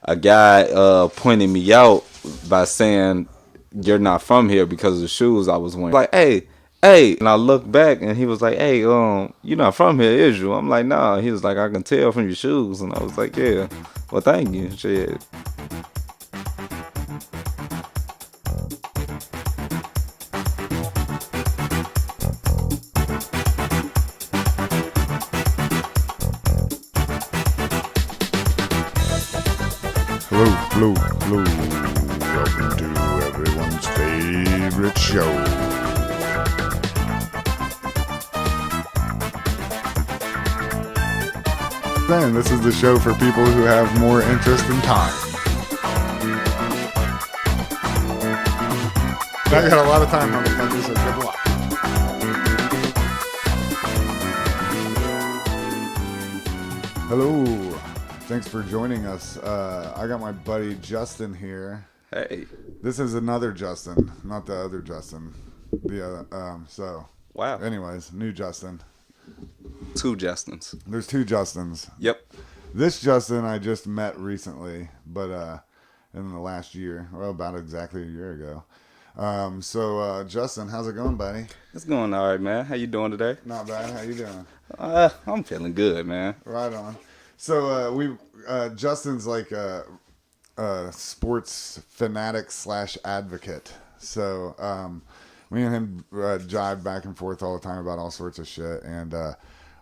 a guy pointed me out by saying you're not from here because of the shoes I was wearing. Like, hey, and I looked back and he was like, hey, you're not from here, is you? I'm like, nah. He was like, I can tell from your shoes, and I was like, yeah. Well, thank you. Shit. Hello, hello, hello. Welcome to everyone's favorite show. Then this is the show for people who have more interest in time. I got a lot of time, motherfucker, so good luck. Hello. Thanks for joining us. I got my buddy Justin here. Hey. This is another Justin, not the other Justin. So, Wow. anyways, new Justin. Two Justins. There's two Justins. Yep. This Justin I just met recently, but in the last year, well, about exactly a year ago. Justin, how's it going, buddy? It's going all right, man. How you doing today? Not bad. How you doing? I'm feeling good, man. Right on. So Justin's like a sports fanatic / advocate. So me and him jive back and forth all the time about all sorts of shit, and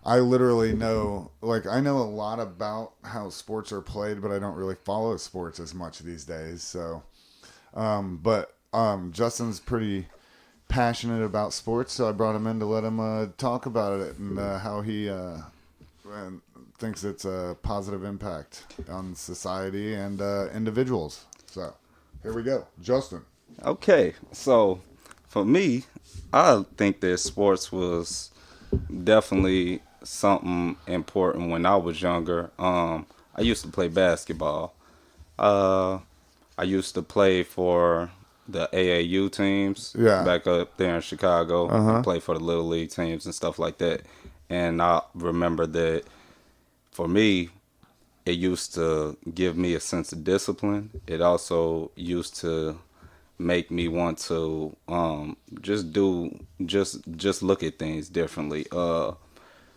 I literally know, like, I know a lot about how sports are played, but I don't really follow sports as much these days. So, Justin's pretty passionate about sports, so I brought him in to let him talk about it and how he thinks it's a positive impact on society and individuals. So, here we go, Justin. Okay, so for me, I think that sports was definitely something important when I was younger. I used to play basketball. Uh, I used to play for the AAU teams Yeah. back up there in Chicago Uh and huh. play for the Little League teams and stuff like that. And I remember that for me, it used to give me a sense of discipline. It also used to make me want to just look at things differently.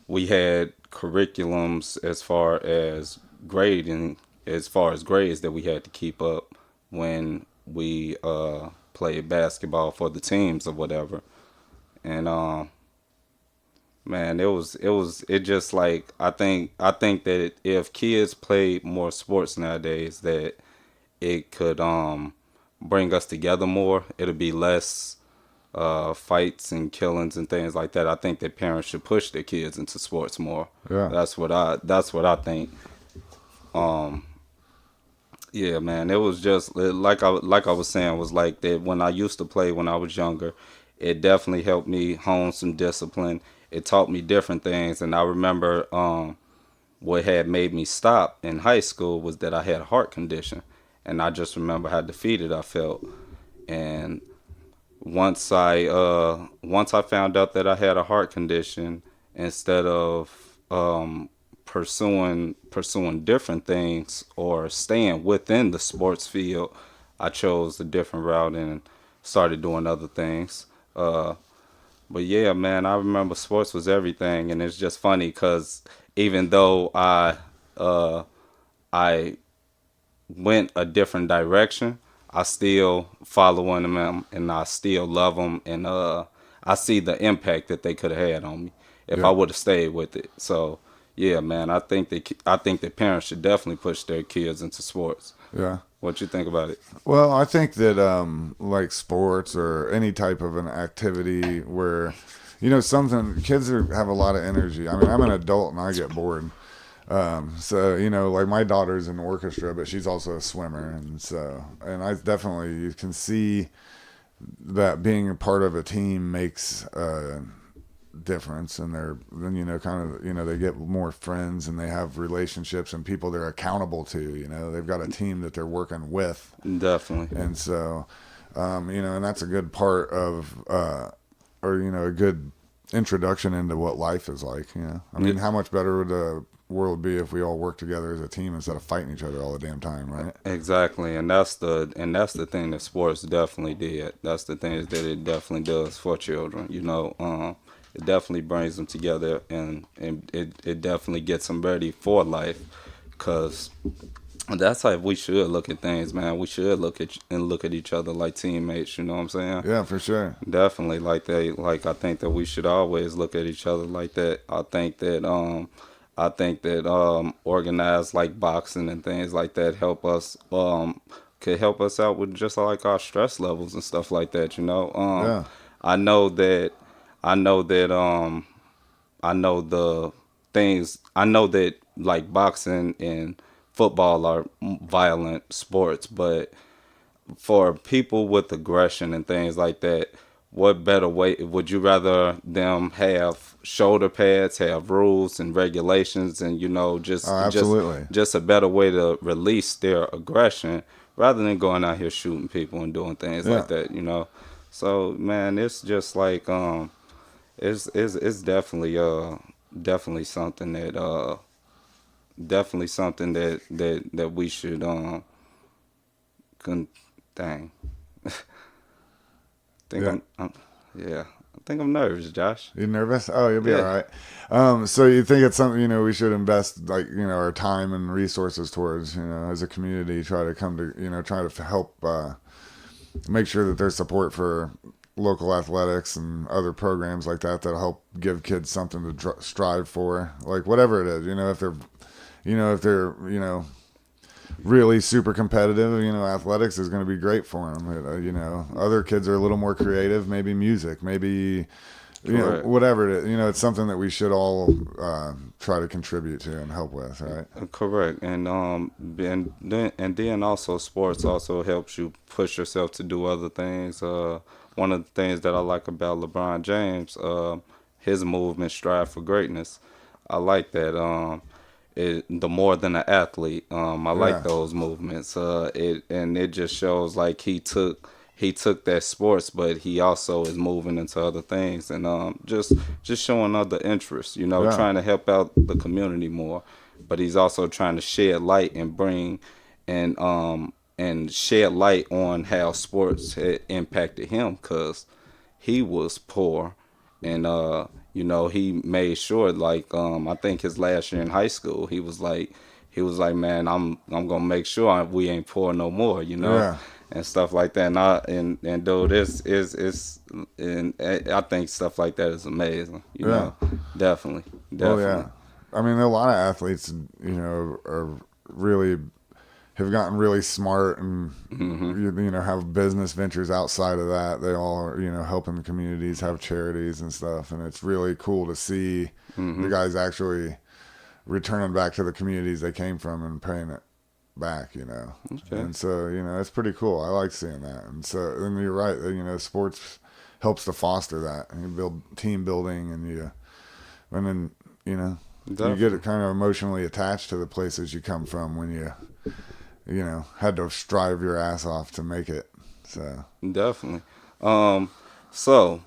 We had curriculums as far as grades that we had to keep up when we played basketball for the teams or whatever. And man, it just like I think that if kids played more sports nowadays, that it could bring us together more. It'll be less fights and killings and things like that. I think that parents should push their kids into sports more. Yeah. That's what I think. Um, yeah, man. It was just like I was saying, was like that when I used to play when I was younger. It definitely helped me hone some discipline. It taught me different things, and I remember what had made me stop in high school was that I had a heart condition, and I just remember how defeated I felt. And once I found out that I had a heart condition, instead of pursuing different things or staying within the sports field, I chose a different route and started doing other things. But yeah, man, I remember sports was everything, and it's just funny because even though I went a different direction, I still following them and I still love them, and I see the impact that they could have had on me if I Yeah. would have stayed with it. So yeah, man, I think that parents should definitely push their kids into sports. Yeah. What you think about it? Well, I think that like sports or any type of an activity where, something have a lot of energy. I mean, I'm an adult and I get bored. Like my daughter's in orchestra, but she's also a swimmer, and I definitely you can see that being a part of a team makes a difference, and then kind of they get more friends and they have relationships and people they're accountable to. They've got a team that they're working with, Definitely. and so and that's a good part of or a good introduction into what life is like. I mean, how much better would a world would be if we all worked together as a team instead of fighting each other all the damn time, right? Exactly, and that's the thing that sports definitely did. That's the things that it definitely does for children. It definitely brings them together, and it definitely gets them ready for life, cause that's how we should look at things, man. We should look at each other like teammates. You know what I'm saying? Yeah, for sure. Definitely, I think that we should always look at each other like that. I think that organized like boxing and things like that help us could help us out with just like our stress levels and stuff like that. Yeah. I know that I know that I know the things. I know that like boxing and football are violent sports, but for people with aggression and things like that, what better way would you rather them have shoulder pads, have rules and regulations, and Oh, absolutely. just a better way to release their aggression rather than going out here shooting people and doing things Yeah. like that. So man, it's just like it's definitely something that that we should con- dang. think Yeah. yeah. I think I'm nervous, Josh. You nervous? Oh, you'll be Yeah. all right. So you think it's something, we should invest like, our time and resources towards, as a community, try to come to, try to help make sure that there's support for local athletics and other programs like that that'll help give kids something to strive for, like whatever it is, if they're, really super competitive, athletics is going to be great for them. Other kids are a little more creative, maybe music, maybe, Correct. whatever it is, it's something that we should all try to contribute to and help with, right? Correct, and then also sports also helps you push yourself to do other things. One of the things that I like about LeBron James, his movement, strive for greatness. I like that. The more than an athlete, I Yeah. like those movements. It just shows like he took that sports, but he also is moving into other things and just showing other interests. Yeah. Trying to help out the community more, but he's also trying to shed light and bring and shed light on how sports had impacted him because he was poor and he made sure like I think his last year in high school he was like man I'm gonna make sure we ain't poor no more Yeah. and stuff like that and dude this is and I think stuff like that is amazing Yeah. definitely Oh, yeah. I mean, a lot of athletes, are really have gotten really smart and have business ventures outside of that. They all are helping the communities, have charities and stuff, and it's really cool to see the guys actually returning back to the communities they came from and paying it back. Okay. And so it's pretty cool. I like seeing that, and you're right. Sports helps to foster that, and you build team building, and then you Definitely. get kind of emotionally attached to the places you come from when you had to strive your ass off to make it. So Definitely. So,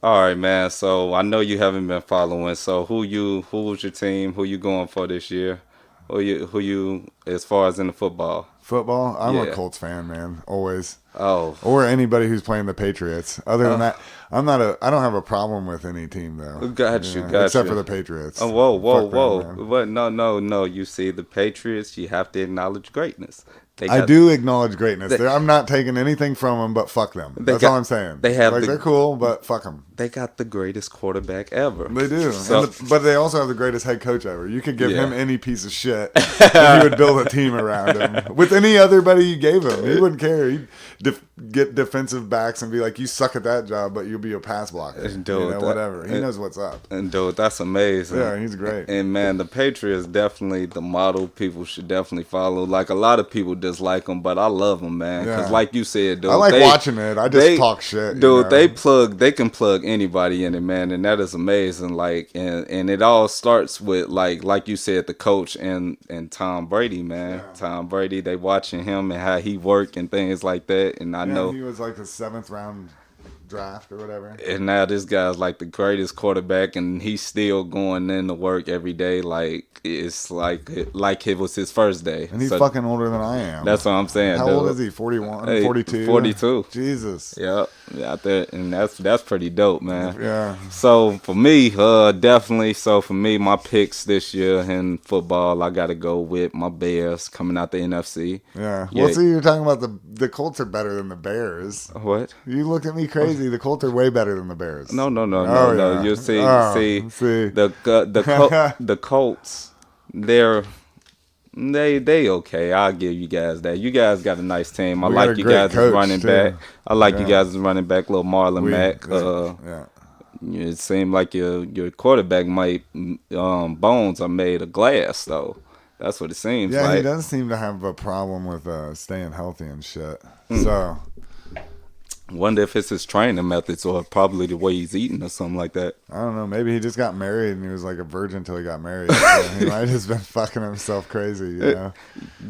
all right, man. So I know you haven't been following. So who was your team? Who you going for this year? Who you as far as in the football? football, I'm a Yeah. Colts fan, man, always. Oh, Or anybody who's playing the Patriots. Other than that, I don't have a problem with any team though. Got you, got except you. for the Patriots. oh, whoa, Fuck them, whoa. man. But no. You see, the Patriots. You have to acknowledge greatness. They I got- do acknowledge greatness. I'm not taking anything from them, but fuck them. That's all I'm saying. they have like the- they're cool, but fuck them. They got the greatest quarterback ever. They do, So, but they also have the greatest head coach ever. You could give Yeah. him any piece of shit, and he would build a team around him. With any other buddy you gave him, he wouldn't care. He'd get defensive backs and be like, "You suck at that job, but you'll be a pass blocker." Dude, whatever. He knows what's up. and dude, that's amazing. Yeah, he's great. And man, the Patriots definitely the model people should definitely follow. Like a lot of people dislike them, but I love them, man. Because Yeah. like you said, dude, I like watching it. I just talk shit. you Dude, know? they can plug anybody in it, man, and that is amazing. Like, and it all starts with like you said, the coach and Tom Brady, man. Yeah. Tom Brady, they watching him and how he work and things like that. And I Yeah, know, he was like the 7th round draft or whatever. And now this guy's like the greatest quarterback, and he's still going into work every day. Like it's like it was his first day. And he's So fucking older than I am. that's what I'm saying. How dude. old is he? 41, Hey, 42? 42. Jesus. Yep, out there, and that's pretty dope, man. Yeah. So for me, definitely. So for me, my picks this year in football, I got to go with my Bears coming out the NFC. Yeah. Yeah. Well, see, you're talking about the Colts are better than the Bears. What? You looked at me crazy. The Colts are way better than the Bears. No. Oh, yeah. You see, see. the Colts, they okay. I'll give you guys that. You guys got a nice team. I We got like a you great guys as coach, running too. back. I like you Yeah. guys as running back, little Marlon Mack. Yeah. It seemed like your quarterback might bones are made of glass though. That's what it seems Yeah, like. he does seem to have a problem with staying healthy and shit. Hmm. So, Wonder if it's his training methods or probably the way he's eating or something like that. I don't know. Maybe he just got married and he was like a virgin until he got married. So he might have just been fucking himself crazy, you know?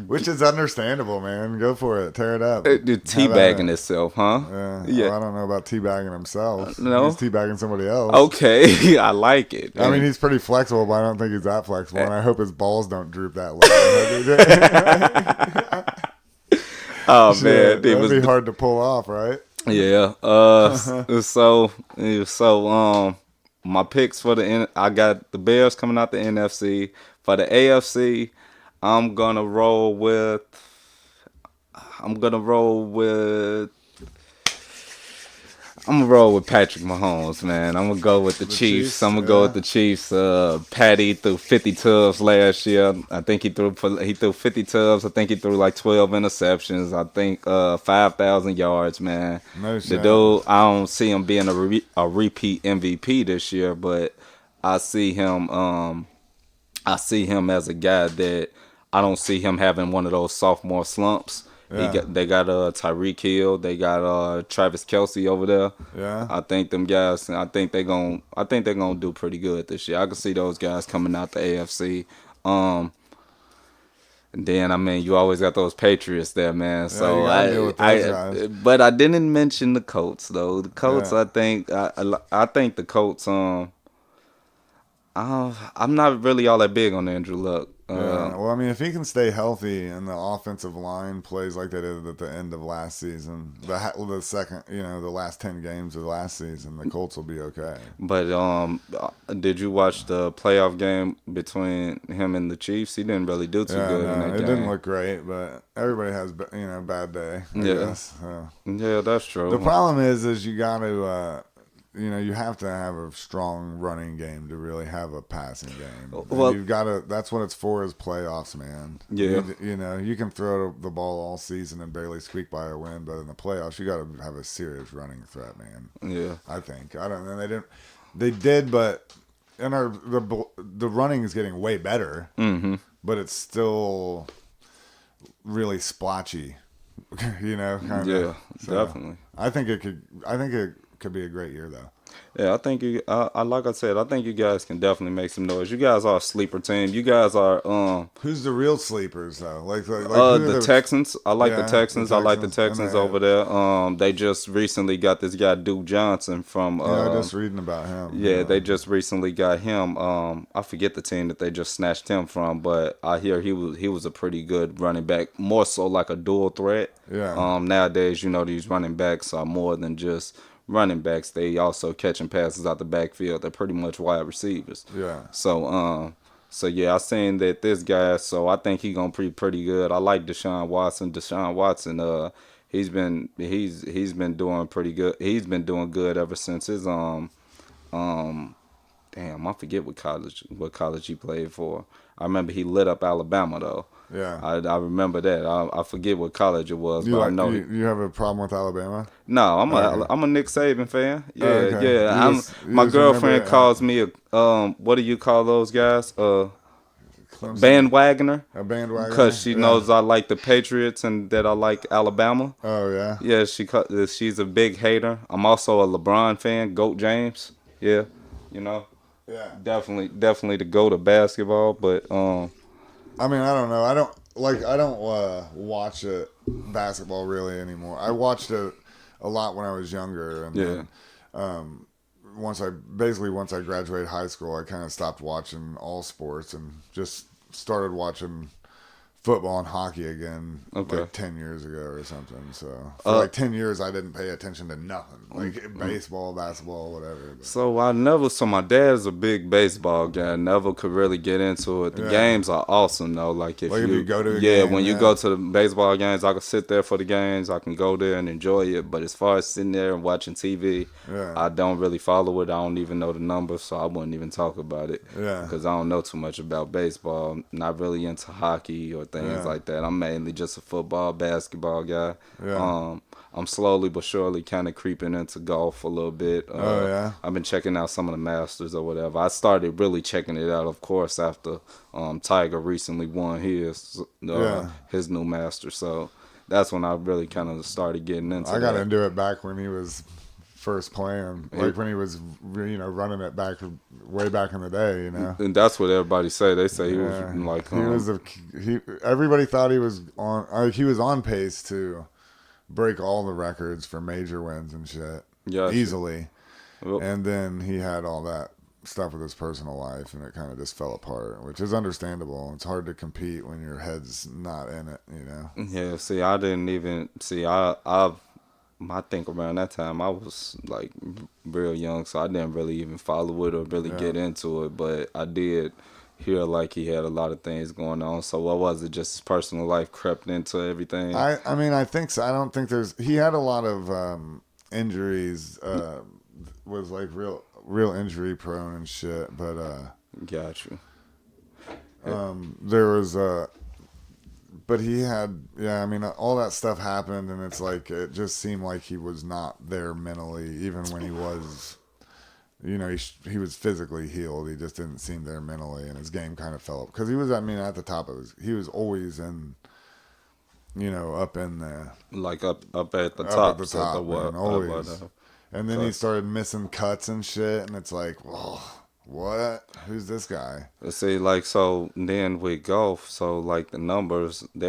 Which is understandable, man. Go for it. Tear it up. The Have at teabagging it. itself, huh? Yeah. Well, I don't know about teabagging himself. No? He's teabagging somebody else. Okay, I like it. I mean, he's pretty flexible, but I don't think he's that flexible. And I hope his balls don't droop that low. Oh Shit, man, that'd be hard to pull off, right? yeah. So my picks for I got the Bears coming out the NFC. For the AFC, I'm gonna roll with Patrick Mahomes, man. I'm gonna go with the Chiefs. Chiefs, I'm gonna go yeah. with the Chiefs. Patty threw 50 tubs last year. I think he threw 50 tubs. I think he threw like 12 interceptions. I think 5,000 yards, man. No The shit. dude, I don't see him being a repeat MVP this year, but I see him as a guy that I don't see him having one of those sophomore slumps. Yeah. They got Tyreek Hill, they got Travis Kelce over there. Yeah. I think them guys. I think they're gonna do pretty good this year. I can see those guys coming out the AFC. And then I mean, you always got those Patriots there, man. So you gotta deal with those guys. but I didn't mention the Colts though. The Colts, Yeah. I think the Colts. I'm not really all that big on Andrew Luck. Yeah. Well, I mean, if he can stay healthy and the offensive line plays like they did at the end of last season, the second, the last 10 games of last season, the Colts will be okay. But did you watch the playoff game between him and the Chiefs? He didn't really do too good in that it game. didn't look great, but everybody has, bad day. I Yeah. guess. Yeah, that's true. The problem is you got to, you have to have a strong running game to really have a passing game. And Well- you've got to. That's what it's for, is playoffs, man. Yeah. You can throw the ball all season and barely squeak by a win, but in the playoffs, you got to have a serious running threat, man. Yeah. I think. I don't know. They didn't. They did, but the running is getting way better. Mm-hmm. But it's still really splotchy. Kinda. Yeah, So, definitely. I think it could be a great year though. Yeah, I think like I said, I think you guys can definitely make some noise. You guys are a sleeper team. You guys are Who's the real sleepers though? Like who are the Texans. I like the Yeah, Texans. the I like the Texans. Texans And over there. They just recently got this guy Duke Johnson from. Yeah, I'm just reading about him. Yeah, they just recently got him. I forget the team that they just snatched him from, but I hear he was a pretty good running back, more so like a dual threat. Yeah. Nowadays, these running backs are more than just running backs. They also catching passes out the backfield. They're pretty much wide receivers. Yeah. So yeah, I seen that this guy. So I think he gonna be pretty good. I like Deshaun Watson. He's been doing pretty good. He's been doing good ever since his damn, I forget what college he played for. I remember he lit up Alabama though. Yeah. I remember that. I forget what college it was, You but I know. you have a problem with Alabama? No, Okay. I'm a Nick Saban fan. Yeah, okay. yeah. You just My remember girlfriend it, calls me a what do you call those guys? Clemson? Bandwagoner. A bandwagon? Because she knows I like the Patriots and that I like Alabama. Oh yeah. Yeah, she's a big hater. I'm also a LeBron fan, GOAT James. Yeah, Yeah. definitely the GOAT of basketball. But I mean, I don't know. I don't watch basketball really anymore. I watched a lot when I was younger, and then once I graduated high school, I kind of stopped watching all sports and just started watching football and hockey again like 10 years ago or something. So for like 10 years I didn't pay attention to nothing, like baseball, basketball, whatever. But. So my dad's a big baseball guy. Never could really get into it. The games are awesome though. Like if you go to a game, when you go to the baseball games, I can sit there for the games. I can go there and enjoy it. But as far as sitting there and watching TV, I don't really follow it. I don't even know the numbers, so I wouldn't even talk about it. Because I don't know too much about baseball. I'm not really into hockey or things like that. I'm mainly just a football, basketball guy. I'm slowly but surely kind of creeping into golf a little bit. I've been checking out some of the Masters or whatever. I started really checking it out, of course, after Tiger recently won his new Master. So that's when I really kind of started getting into it. I got into it back when he was first playing, like when he was, running it back way back in the day, And that's what everybody say. They say he was like everybody thought he was on pace to break all the records for major wins and shit easily. And then he had all that stuff with his personal life, and it kind of just fell apart, which is understandable. It's hard to compete when your head's not in it, Yeah. See, I didn't even see. I think around that time I was like real young, so I didn't really even follow it or really get into it. But I did hear like he had a lot of things going on. So what was it? Just his personal life crept into everything? I mean, I think so. I don't think he had a lot of injuries. Was like real injury prone and shit. But got you. There was but he had, I mean, all that stuff happened, and it's like, it just seemed like he was not there mentally, even when he was, he was physically healed. He just didn't seem there mentally, and his game kind of fell up. Because he was, at the top of he was always in, up in the... Like up at the top. Up at the top, man, always. And then he started missing cuts and shit, and it's like, whoa. What? Who's this guy? See, like, so then with golf, so like their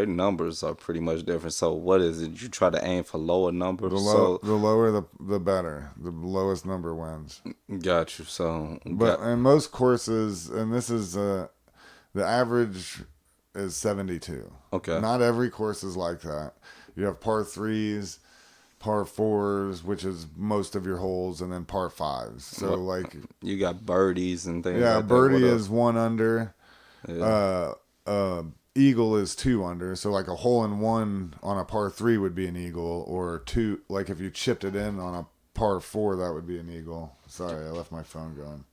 numbers are pretty much different. So what is it? You try to aim for lower numbers? The lower, the better. The lowest number wins. Got you. So, in most courses, and this is the average is 72. Okay. Not every course is like that. You have par threes, par fours, which is most of your holes, and then par fives. So like you got birdies and things. Yeah, like birdie is 1 under. Yeah. Eagle is 2 under. So like a hole in one on a par 3 would be an eagle, or 2. Like if you chipped it in on a par 4, that would be an eagle. Sorry, I left my phone going.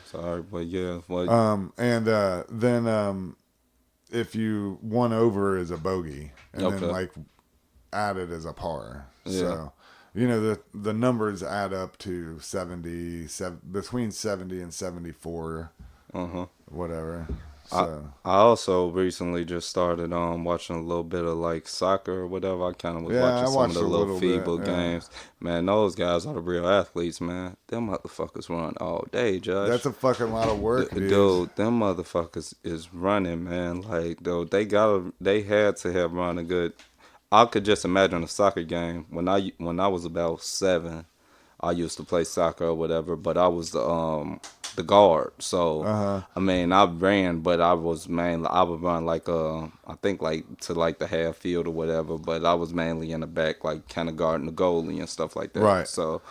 Sorry, but yeah. Then if you 1 over is a bogey, and then like added as a par. So, the numbers add up to 70, between 70 and 74, whatever. So. I also recently just started watching a little bit of like soccer or whatever. I kind of was watching some of the little FIBA games. Man, those guys are the real athletes, man. Them motherfuckers run all day, Josh. That's a fucking lot of work, dude. Them motherfuckers is running, man. Like, dude, they had to have run a good. I could just imagine a soccer game. When I was about 7, I used to play soccer or whatever, but I was the guard. So I mean, I ran, but I would run like I think like to like the half field or whatever, but I was mainly in the back, like kind of guarding the goalie and stuff like that. Right. So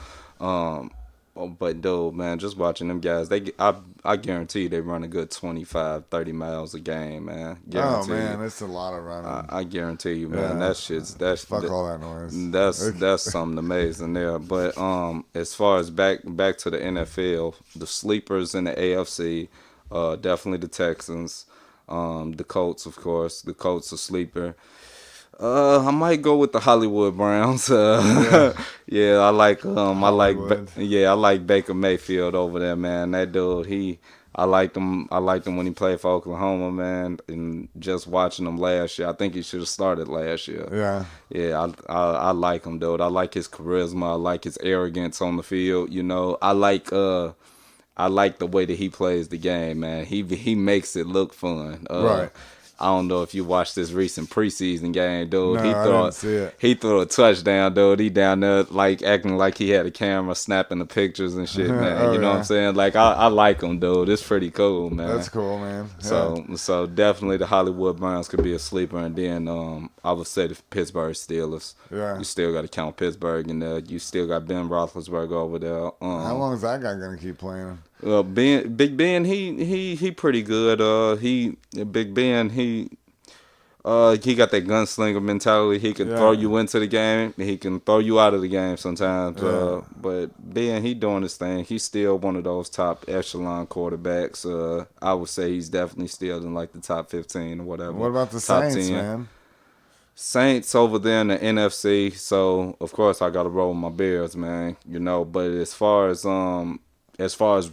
but dude, man, just watching them guys, I guarantee you they run a good 25, 30 miles a game, man. Guarantee man, it's a lot of running. I guarantee you, man. That's fuck all that noise. That's something amazing there. But as far as back to the NFL, the sleepers in the AFC, definitely the Texans, the Colts, of course. The Colts are sleeper. I might go with the Hollywood Browns. Yeah, I like I like Baker Mayfield over there, man. That dude, I liked him when he played for Oklahoma, man. And just watching him last year, I think he should have started last year. Yeah, I like him, dude. I like his charisma. I like his arrogance on the field. I like the way that he plays the game, man. He makes it look fun. Right. I don't know if you watched this recent preseason game, dude. No, I didn't see it. He threw a touchdown, dude. He down there like acting like he had a camera snapping the pictures and shit, man. Oh, You know what I'm yeah. saying? Like I like him, dude. It's pretty cool, man. That's cool, man. Yeah. So definitely the Hollywood Browns could be a sleeper, and then I would say the Pittsburgh Steelers. Yeah. You still got to count Pittsburgh in there. You still got Ben Roethlisberger over there. How long is that guy gonna keep playing? Big Ben, he pretty good. Big Ben, he got that gunslinger mentality. He can throw you into the game. He can throw you out of the game sometimes. Yeah. But Ben, he doing his thing. He's still one of those top echelon quarterbacks. I would say he's definitely still in like the top 15 or whatever. What about the top Saints, man? Saints over there in the NFC. So of course I got to roll with my Bears, man. You know, but as far as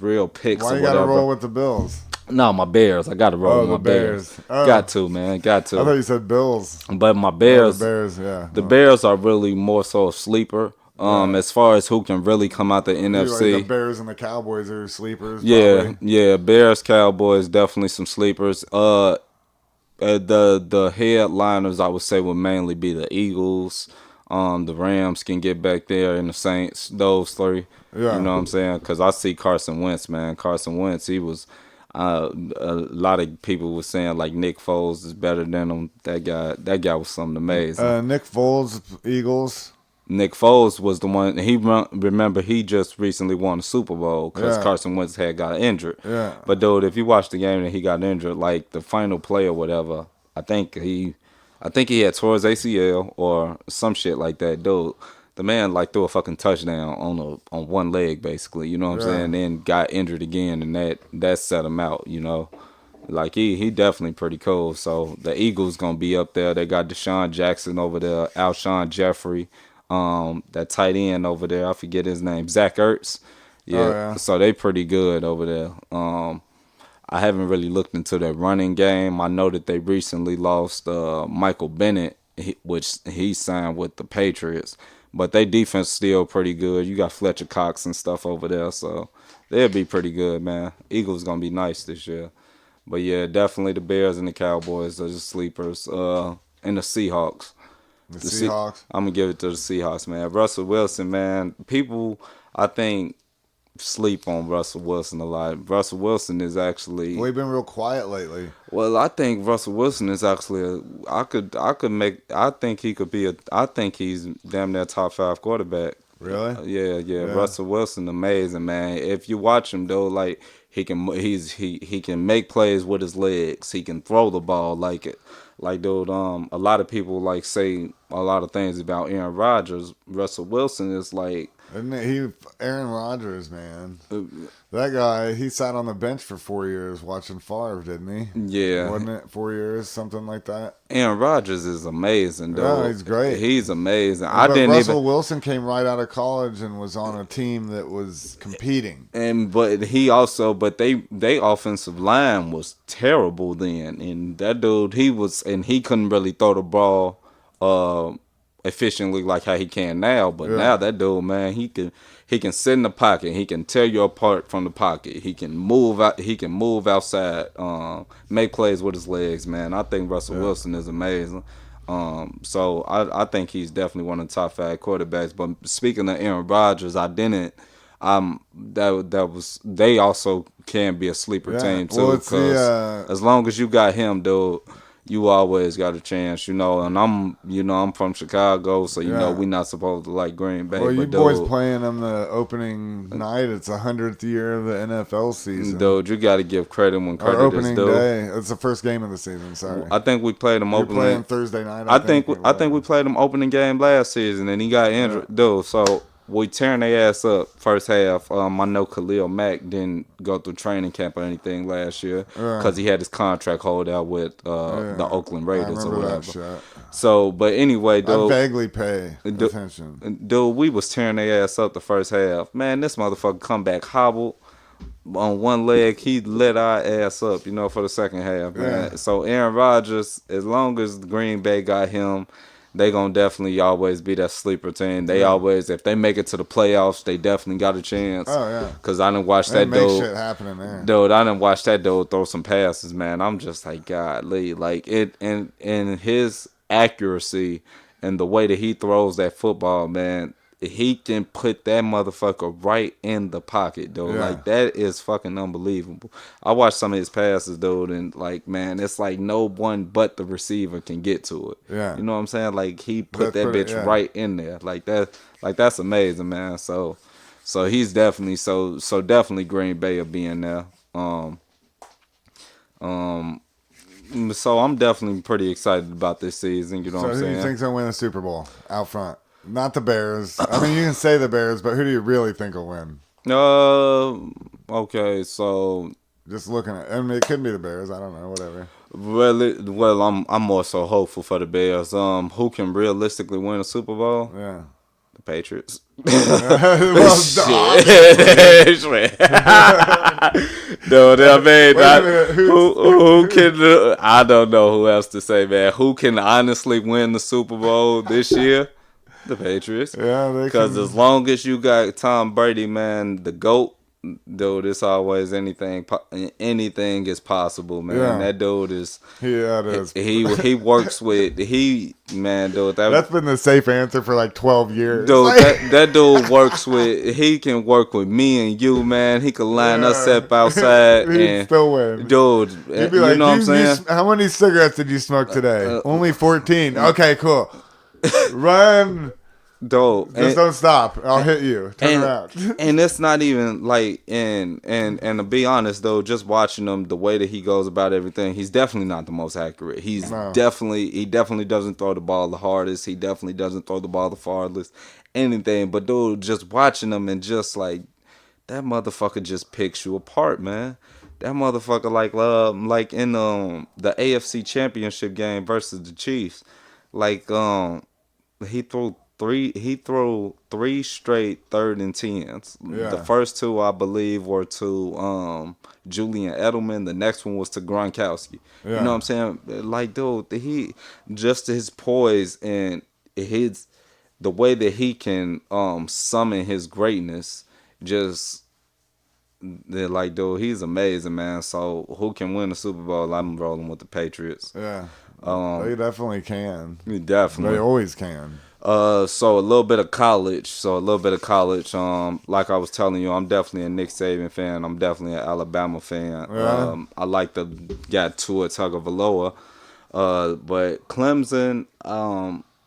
real picks Why or you whatever. gotta roll with the Bills? No, my Bears. I got to roll with the my Bears. Oh. Got to, man. Got to. I thought you said Bills. But my Oh, Bears, the Bears, yeah. the Bears are really more so a sleeper. As far as who can really come out the NFC. Like the Bears and the Cowboys are sleepers. Yeah, probably. yeah. Bears, Cowboys, definitely some sleepers. The headliners I would say would mainly be the Eagles. The Rams can get back there, and the Saints. Those three. Yeah. You know what I'm saying? Because I see Carson Wentz, man. Carson Wentz, he was. A lot of people were saying like Nick Foles is better than him. That guy was something amazing. Nick Foles, Eagles. Nick Foles was the one. Remember he just recently won the Super Bowl because Yeah. Carson Wentz had got injured. Yeah. But dude, if you watch the game and he got injured, like the final play or whatever, I think he had tore his ACL or some shit like that, dude. The man like threw a fucking touchdown on one leg basically, you know what I'm Yeah. saying? Then got injured again, and that set him out, you know. Like he definitely pretty cool. So the Eagles gonna be up there. They got Deshaun Jackson over there, Alshon Jeffrey, that tight end over there. I forget his name, Zach Ertz. Yeah. Oh, yeah. So they pretty good over there. I haven't really looked into their running game. I know that they recently lost Michael Bennett, which he signed with the Patriots. But they defense still pretty good. You got Fletcher Cox and stuff over there, so they'll be pretty good, man. Eagles gonna be nice this year. But yeah, definitely the Bears and the Cowboys are the sleepers. And the Seahawks. The Seahawks. I'm gonna give it to the Seahawks, man. Russell Wilson, man. People, I think, sleep on Russell Wilson a lot. Russell Wilson is actually. Well, he's been real quiet lately. Well, I think Russell Wilson is actually I think he could be I think he's damn near top 5 quarterback. Really? Yeah. Russell Wilson, amazing, man. If you watch him though, like he can make plays with his legs. He can throw the ball like it. Like dude, a lot of people like say a lot of things about Aaron Rodgers. Russell Wilson is like. Isn't it? Aaron Rodgers, man. That guy, he sat on the bench for 4 years watching Favre, didn't he? Yeah. Wasn't it 4 years, something like that? Aaron Rodgers is amazing, dude. Yeah, he's great. He's amazing. But Russell Wilson came right out of college and was on a team that was competing. But they offensive line was terrible then, and that dude he couldn't really throw the ball efficiently like how he can now. But now that dude, man, he can sit in the pocket. He can tear you apart from the pocket. He can move out. He can move outside. Make plays with his legs, man. I think Russell Wilson is amazing. So I think he's definitely one of the top 5 quarterbacks. But speaking of Aaron Rodgers, they also can be a sleeper team too. Well, because as long as you got him, dude, you always got a chance, you know. And I'm from Chicago, so you know we not supposed to like Green Bay. Well, you but boys playing them the opening night. It's 100th year of the NFL season. Dude, you got to give credit when credit Our opening is due. day. It's the first game of the season. Sorry, I think we played them You're opening. playing Thursday night. I think we played them opening game last season, and he got injured, dude. So we tearing their ass up first half. I know Khalil Mack didn't go through training camp or anything last year because he had his contract hold out with the Oakland Raiders or whatever. So, but anyway, dude, I vaguely pay attention. Dude, we was tearing their ass up the first half. Man, this motherfucker come back hobbled on one leg. He lit our ass up, you know, for the second half, man. So Aaron Rodgers, as long as Green Bay got him, they gonna definitely always be that sleeper team. They Yeah. always, if they make it to the playoffs, they definitely got a chance. Oh, yeah. Cause I didn't watch They that make dude. shit happen in there. Dude, I didn't watch that dude throw some passes, man. I'm just like, golly, like it, and his accuracy and the way that he throws that football, man. He can put that motherfucker right in the pocket, dude. Yeah. Like that is fucking unbelievable. I watched some of his passes, dude, and like, man, it's like no one but the receiver can get to it. Yeah. You know what I'm saying? Like he put That's that pretty- bitch yeah. right in there. Like that's amazing, man. So he's definitely so definitely Green Bay will be in there. So I'm definitely pretty excited about this season. You know So what I'm who do you saying? think's gonna win the Super Bowl out front? Not the Bears. I mean, you can say the Bears, but who do you really think will win? Okay, so Just looking at, I mean, it could be the Bears. I don't know. Whatever. well, I'm more so hopeful for the Bears. Who can realistically win a Super Bowl? Yeah. The Patriots. Well, Shit. No, I mean, Wait a minute, who can? I don't know who else to say, man. Who can honestly win the Super Bowl this year? The Patriots. Yeah, they Because can. as long as you got Tom Brady, man, the GOAT, dude, it's always anything is possible, man. Yeah. That dude is. Yeah, it is. He works with man, dude. That's been the safe answer for like 12 years. Dude, Like- that dude works with. He can work with me and you, man. He can line us Yeah. up outside He'd and still win. dude. He'd be You like, know what I'm saying? How many cigarettes did you smoke today? Only 14. Okay, cool. Run. Dude, Just don't stop. I'll hit you. Turn around. and it's not even like and to be honest though, just watching him, the way that he goes about everything, he's definitely not the most accurate. He's No. definitely doesn't throw the ball the hardest. He definitely doesn't throw the ball the farthest. Anything, but dude, just watching him and just like that motherfucker just picks you apart, man. That motherfucker like in the AFC Championship game versus the Chiefs, like he threw three straight 3rd and 10s. Yeah. The first two I believe were to Julian Edelman. The next one was to Gronkowski. Yeah. You know what I'm saying? Like, dude, he just his poise and the way that he can summon his greatness, just they're like, dude, he's amazing, man. So who can win the Super Bowl? I'm rolling with the Patriots. Yeah. They definitely can. Definitely. They always can. So a little bit of college. Like I was telling you, I'm definitely a Nick Saban fan. I'm definitely an Alabama fan. Yeah. I like the guy Tua Tagovailoa. But Clemson.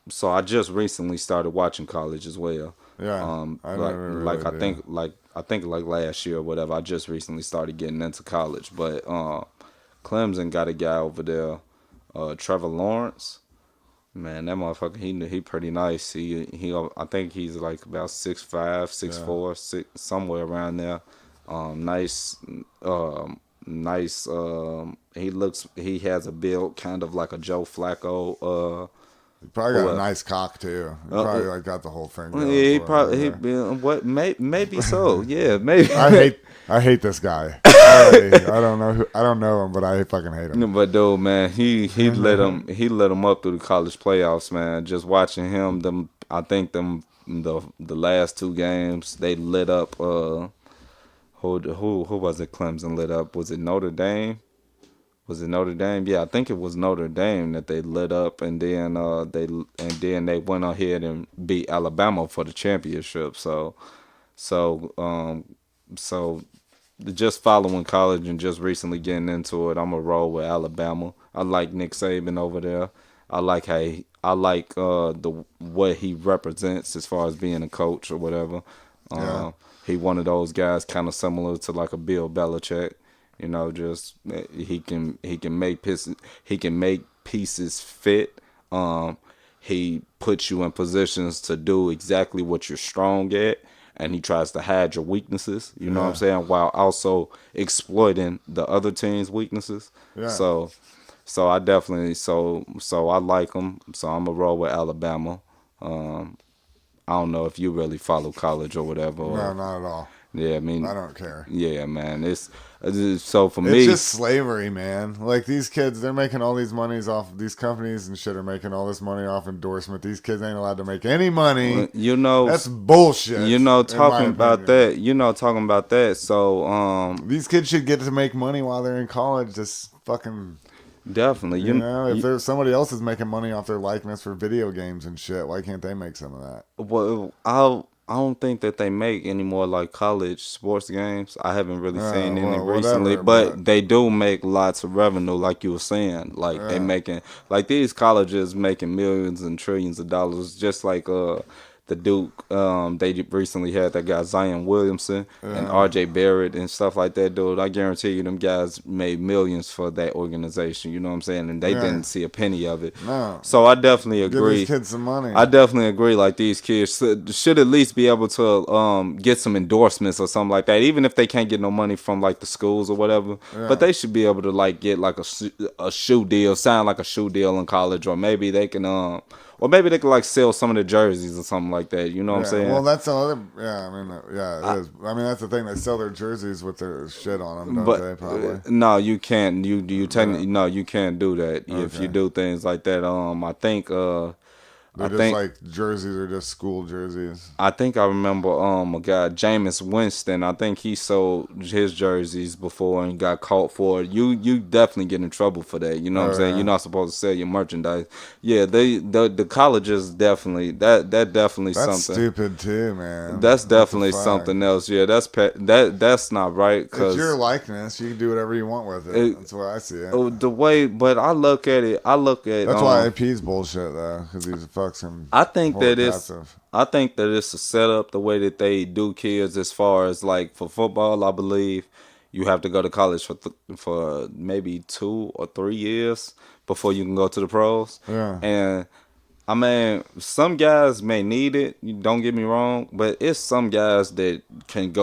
So I just recently started watching college as well. Yeah. I never really I think like last year or whatever. I just recently started getting into college, but Clemson got a guy over there, Trevor Lawrence. Man, that motherfucker, he pretty nice. He I think he's like about 6'5", 6'4", somewhere around there. Nice, nice. He has a build kind of like a Joe Flacco. He probably got Who a else? nice cock too. He probably like got the whole thing. going He for probably him. maybe so. Yeah, maybe. I hate this guy. I don't know him, but I fucking hate him. But dude, man, he let him up through the college playoffs, man. Just watching him, the last two games they lit up. Who was it? Clemson lit up. Was it Notre Dame? Yeah, I think it was Notre Dame that they lit up, and then they went ahead and beat Alabama for the championship. So just following college and just recently getting into it, I'm a roll with Alabama. I like Nick Saban over there. I like what he represents as far as being a coach or whatever. Yeah. He one of those guys kind of similar to like a Bill Belichick. You know, just he can make pieces fit. He puts you in positions to do exactly what you're strong at, and he tries to hide your weaknesses. You know what I'm saying, while also exploiting the other team's weaknesses. Yeah. So I definitely I like him. So I'm a roll with Alabama. I don't know if you really follow college or whatever. No, not at all. Yeah, I mean, I don't care. yeah, man. So for It's me, just slavery, man. Like these kids, they're making all these monies off these companies and shit are making all this money off endorsement. These kids ain't allowed to make any money. you know, That's bullshit, in my talking about opinion. that, talking about that. So, These kids should get to make money while they're in college. Just fucking, definitely, if there's somebody else is making money off their likeness for video games and shit, why can't they make some of that? well, I don't think that they make any more like college sports games. I haven't really seen any Well, recently, whatever, but but they do make lots of revenue, like you were saying. Like they yeah, making like these colleges making millions and trillions of dollars, just like the Duke. They recently had that guy Zion Williamson and yeah, R.J. Barrett and stuff like that, dude. I guarantee you, them guys made millions for that organization. You know what I'm saying? And they yeah. didn't see a penny of it. No, So I definitely give these agree. kids some money. I definitely agree. Like these kids should at least be able to get some endorsements or something like that, even if they can't get no money from like the schools or whatever. But Yeah. they should be able to like get like a shoe deal, sign like a shoe deal in college, or maybe they can or maybe they could like sell some of the jerseys or something like that. You know what I'm Yeah, well, saying? that's another. Yeah, I mean, yeah, it is. I mean, that's the thing. They sell their jerseys with their shit on them, don't But they? Probably. no, you can't. You Yeah. technically no, you can't do that if you Okay. do things like that. They're I just think like jerseys are just school jerseys. I think I remember a guy, Jameis Winston. I think he sold his jerseys before and got caught for it. You definitely get in trouble for that. You know what I'm Oh saying? You're yeah, not supposed to sell your merchandise. Yeah, the colleges definitely that definitely that's something. stupid too, man. That's What the definitely fuck? something else. Yeah, that's not right It's your because likeness. You can do whatever you want with it. That's why I see it. the way. But I look at it. I look at That's why AP's bullshit though, because he's fucking I think hold that captive. it's a setup the way that they do kids as far as like for football. I believe you have to go to college for maybe 2 or 3 years before you can go to the pros. Yeah. And I mean, some guys may need it. Don't get me wrong, but it's some guys that can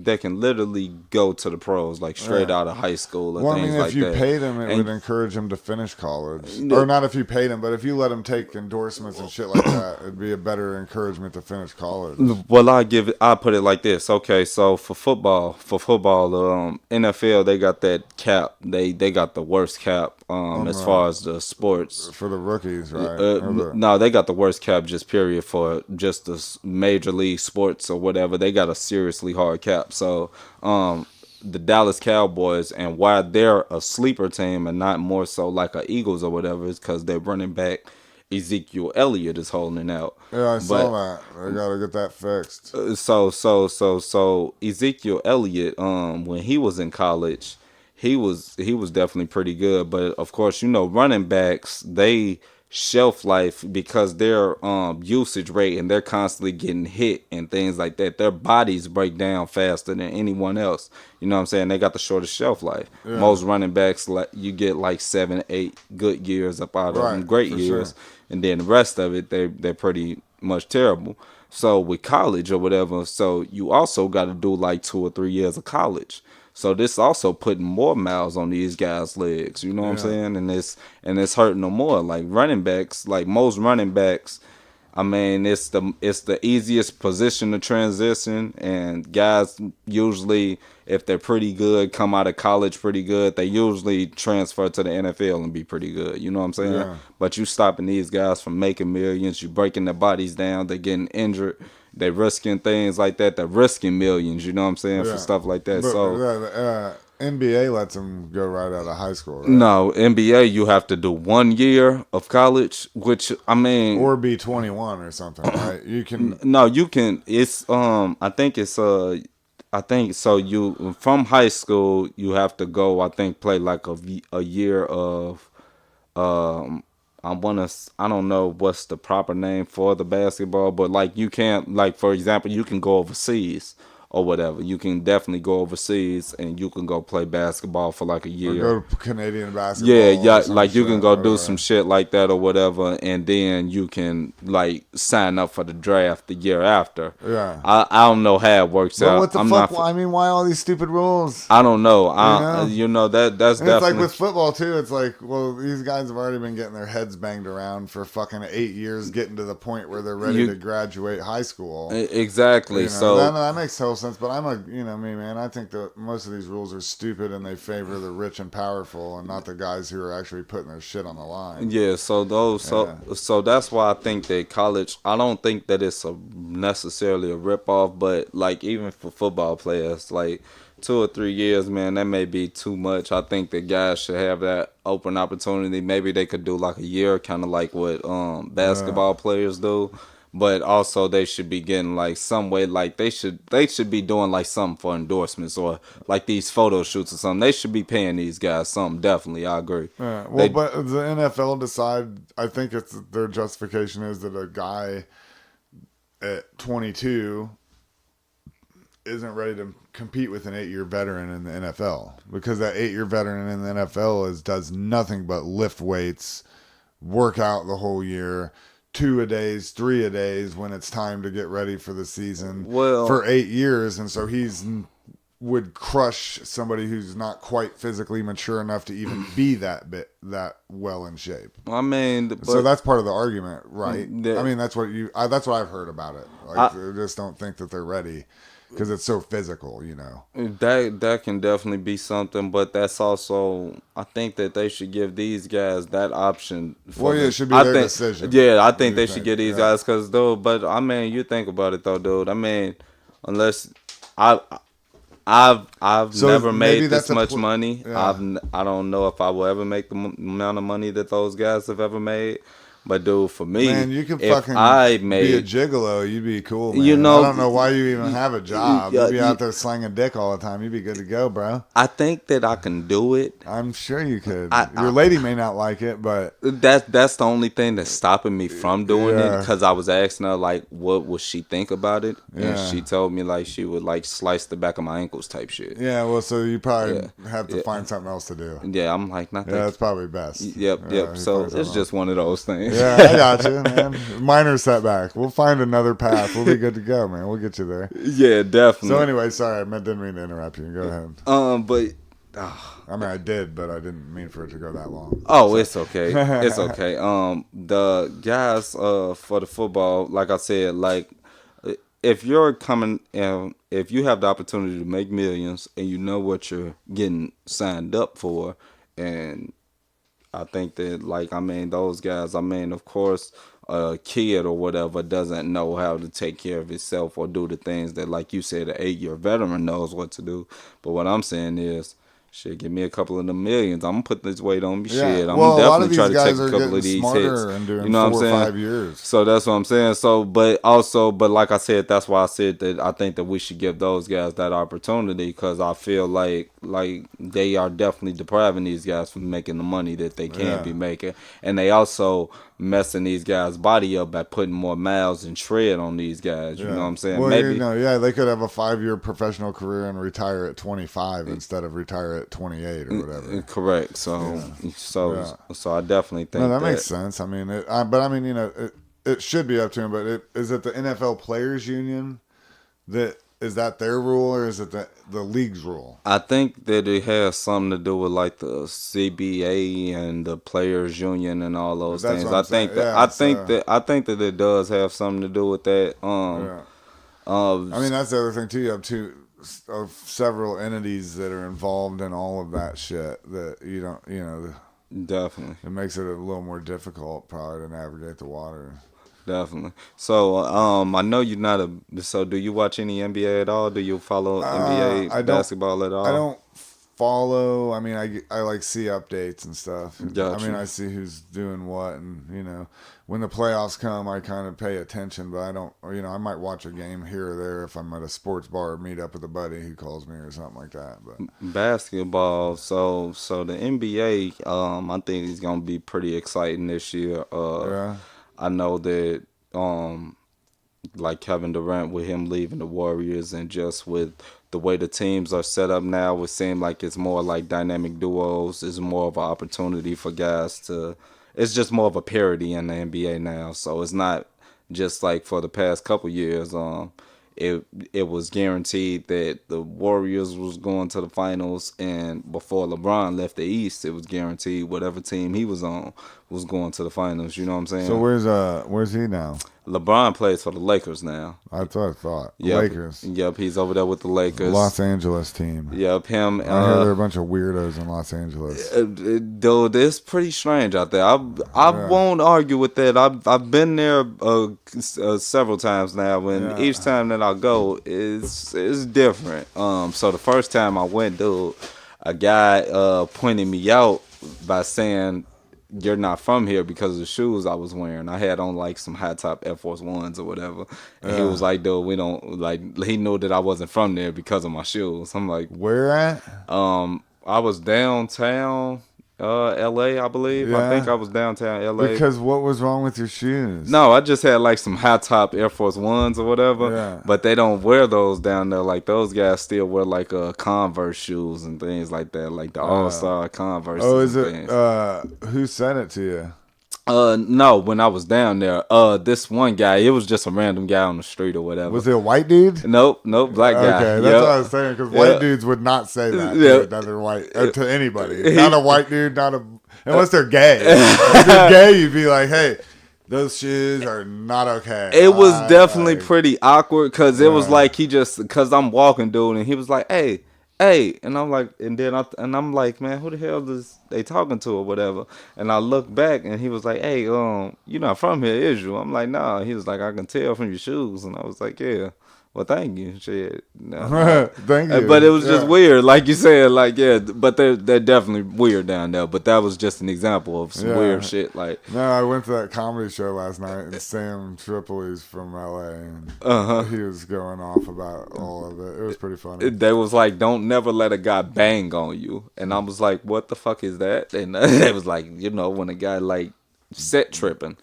that can literally go to the pros like straight Yeah. out of high school or Well, I things mean, if like you that. paid him, it would And encourage him to finish college. Or not if you paid him, but if you let him take endorsements and shit like that, it'd be a better encouragement to finish college. well, I put it like this. Okay, so for football, NFL they got that cap. They got the worst cap On as far as the sports. for the rookies, right? Or the, No, they got the worst cap just period for just the major league sports or whatever. They got a seriously hard cap. So the Dallas Cowboys and why they're a sleeper team and not more so like a Eagles or whatever is because their running back Ezekiel Elliott is holding out. yeah, I But saw that. I gotta get that fixed. so Ezekiel Elliott, when he was in college, he was definitely pretty good. But of course, running backs they shelf life because their usage rate and they're constantly getting hit and things like that. Their bodies break down faster than anyone else. You know what I'm saying? They got the shortest shelf life. Yeah, Most running backs like you get like 7, 8 good years up out of right, them, great for years, sure. and then the rest of it they're pretty much terrible. So with college or whatever, so you also got to do like 2 or 3 years of college. So this also putting more miles on these guys' legs. You know what I'm Yeah, saying? And it's hurting them more. Like running backs, like most running backs, I mean, it's the easiest position to transition, and guys usually, if they're pretty good, come out of college pretty good, they usually transfer to the NFL and be pretty good. You know what I'm saying? yeah, But you stopping these guys from making millions, you breaking their bodies down, they're getting injured, they're risking things like that, they're risking millions. You know what I'm saying for yeah. stuff like that. But So NBA lets them go right out of high school, right? no, NBA, you have to do 1 year of college, which I mean, Or be 21 or something, right? You can. no, you can. I think so. You from high school, you have to go. I think play like a year of um. I don't know what's the proper name for the basketball, but like you can't like for example, you can go overseas or whatever. You can definitely go overseas and you can go play basketball for like a Or year. go to Canadian basketball. Yeah, or yeah, some like you shit, can go do whatever. some shit like that or whatever, and then you can like sign up for the draft the year after. Yeah. I don't know how it works But out. what the I'm fuck? not. I mean, why all these stupid rules? I don't know. know? You know that's And it's like definitely with football too. It's like, well, these guys have already been getting their heads banged around for fucking 8 years, getting to the point where they're ready You- to graduate high school. exactly. You know, So that makes total sense. But me, man. I think that most of these rules are stupid and they favor the rich and powerful, and not the guys who are actually putting their shit on the line. yeah, so that's why I think that college. I don't think that it's necessarily a ripoff, but like even for football players, like 2 or 3 years, man, that may be too much. I think that guys should have that open opportunity. Maybe they could do like a year, kind of like what basketball players do. But also they should be getting like some way, like they should be doing like something for endorsements or like these photo shoots or something. They should be paying these guys something. Definitely, I agree. Yeah, well, They- but the NFL decide. I think it's their justification is that a guy at 22 isn't ready to compete with an 8-year veteran in the NFL, because that 8-year veteran in the NFL does nothing but lift weights, work out the whole year, 2-a-days, 3-a-days when it's time to get ready for the season Well- for 8 years, and so would crush somebody who's not quite physically mature enough to even be that well in shape. I mean, but, So that's part of the argument, right? Yeah. I mean, that's what that's what I've heard about it. Like, they just don't think that they're ready because it's so physical, you know. that can definitely be something, but that's also I think that they should give these guys that option. Well, yeah, them. it should be I their think, decision. Yeah, I think You they think, should give these yeah. guys because dude. But I mean, you think about it though, dude. I mean, unless I. I've So never maybe made that's this a much pl- money. Yeah. I don't know if I will ever make the amount of money that those guys have ever made. But dude, for me, Man, you can if fucking I be a made gigolo. You'd be cool, man. You know- I don't know why you even have a job. Yeah, You'd be out there slanging dick all the time. You'd be good to go, bro. I think that I can do it. I'm sure you could. I- Your lady may not like it, but That's the only thing that's stopping me from doing it Yeah. because I was asking her like what would she think about it, and Yeah. she told me like she would like slice the back of my ankles type shit. yeah, well, so you probably Yeah. have to Yeah. find something else to do. Yeah, I'm like not Yeah, that. that's probably best. Yep. you So find it's something just one of those things. Yeah, I got you, man. Minor setback. We'll find another path. We'll be good to go, man. We'll get you there. Yeah, definitely. So anyway, sorry, didn't mean to interrupt you. Go ahead. But I mean, I did, but I didn't mean for it to go that long. oh, it's okay. It's okay. The guys for the football, like I said, like if you're coming, if you have the opportunity to make millions and you know what you're getting signed up for, and I think that, like, I mean, those guys, I mean, of course, a kid or whatever doesn't know how to take care of himself or do the things that, like you said, an 8-year veteran knows what to do. But what I'm saying is, shit, give me a couple of the millions. I'm gonna put this weight on me. Yeah. Shit, I'm Well, a lot of definitely try these to take guys a are couple getting of these smarter hits. and doing You know what I'm 4 or saying? 5 years. So that's what I'm saying. So, but like I said, that's why I said that I think that we should give those guys that opportunity because I feel like they are definitely depriving these guys from making the money that they can Yeah. be making, and they also messing these guys' body up by putting more miles and shred on these guys. You know what I'm saying? Well, Maybe. you know, yeah, they could have a 5-year professional career and retire at 25 instead of retire at 28 or whatever. Correct. So I definitely think No, that makes sense. I mean, but I mean, you know, it should be up to him. But is it the NFL Players Union that is that their rule, or is it the league's rule? I think that it has something to do with like the CBA and the players union and all those That's things. what I'm I think saying. that Yeah, I think that it does have something to do with that. Yeah. I mean, that's the other thing too. You have several entities that are involved in all of that shit that you don't, you know, definitely. it makes it a little more difficult probably to navigate the water. Definitely. So, I know you're not so do you watch any NBA at all? Do you follow NBA I don't- basketball at all? I don't follow. I mean, I like see updates and stuff. Gotcha. I mean, I see who's doing what, and you know, when the playoffs come, I kind of pay attention. But I don't, or, you know, I might watch a game here or there if I'm at a sports bar or meet up with a buddy who calls me or something like that. But Basketball. So the NBA, I think is gonna be pretty exciting this year. yeah, I know that like Kevin Durant with him leaving the Warriors, and just with the way the teams are set up now, it seems like it's more like dynamic duos. It's more of an opportunity for guys to. It's just more of a parity in the NBA now, so it's not just like for the past couple years. It it was guaranteed that the Warriors was going to the finals, and before LeBron left the East, it was guaranteed whatever team he was on was going to the finals. You know what I'm saying? So where's he now? LeBron plays for the Lakers now. That's what I thought. Yep. Lakers. Yep, he's over there with the Lakers. Los Angeles team. Yep, him. I hear there are a bunch of weirdos in Los Angeles. Dude, it's pretty strange out there. I won't argue with that. I've been there several times now, and each time that I go, it's different. So the first time I went, dude, a guy pointed me out by saying, "You're not from here because of the shoes I was wearing." I had on like some high top Air Force Ones or whatever. And he was like, "Dude, we don't like." He knew that I wasn't from there because of my shoes. I'm like, Where at? I was downtown, L.A. I believe. I think I was downtown L.A. Because what was wrong with your shoes? No, I just had like some high top Air Force Ones or whatever. Yeah. But they don't wear those down there. Like those guys still wear like Converse shoes and things like that, like the All Star Converse. Oh, is it? Who sent it to you? No, when I was down there, this one guy, it was just a random guy on the street or whatever. Was it a white dude? Nope, black guy. Okay, that's what I was saying, because white dudes would not say that to another white, to anybody. Not a white dude, unless they're gay. If you're gay, you'd be like, hey, those shoes are not okay. It was definitely pretty awkward, because it was like because I'm walking, dude, and he was like, hey, and I'm like, I'm like, man, who the hell is they talking to or whatever? And I look back, and he was like, hey, you're not from here, is you? I'm like, nah. He was like, I can tell from your shoes, and I was like, yeah. Well, thank you. Shit. No. Thank you. But it was just weird, like you said, like but they're definitely weird down there. But that was just an example of some weird shit. Like no, I went to that comedy show last night, and Sam Tripoli's from LA, and he was going off about all of it. It was pretty funny. They was like, "Don't never let a guy bang on you," and I was like, "What the fuck is that?" And they was like, when a guy like set tripping.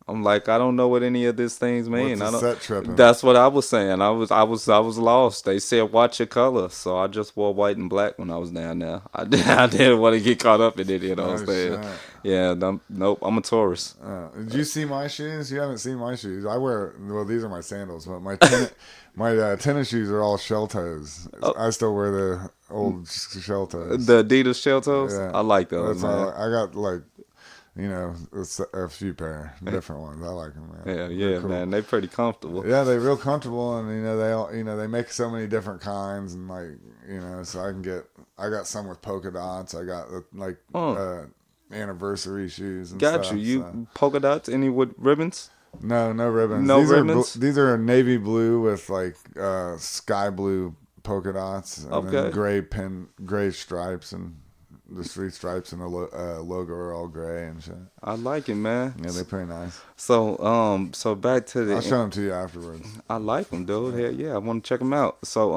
I'm like, I don't know what any of these things mean. What's set tripping? That's what I was saying. I was lost. They said watch your color, so I just wore white and black when I was down there. I didn't want to get caught up in it. You know what I'm saying? Yeah, nope. I'm a tourist. Did you see my shoes? You haven't seen my shoes. These are my sandals, but my tennis shoes are all shell toes. I still wear the old shell toes. The Adidas shell toes. Yeah. I like those. I got like. A few pair, different ones. I like them, man. Yeah, cool. Man. They're pretty comfortable. Yeah, they're real comfortable, and they all, they make so many different kinds, and so I got some with polka dots. I got anniversary shoes and stuff. Got you. Polka dots? Any with ribbons? No ribbons. No ribbons? These are navy blue with like sky blue polka dots, and then gray stripes and. The three stripes and the logo are all gray and shit. I like it, man. Yeah, they're pretty nice. So, so back to the. I'll show them to you afterwards. I like them, dude. Hell yeah, I want to check them out. So,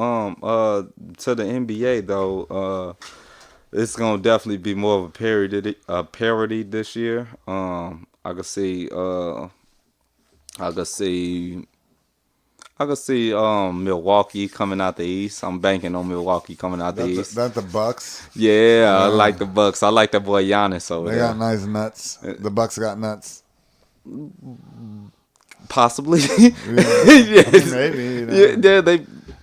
to the NBA though, it's gonna definitely be more of a parody this year. I could see Milwaukee coming out the East. I'm banking on Milwaukee coming out the East. That's the Bucks? Yeah, I like the Bucks. I like that boy Giannis over there. They got nice nuts. The Bucks got nuts. Possibly. Yes. Maybe. Yeah,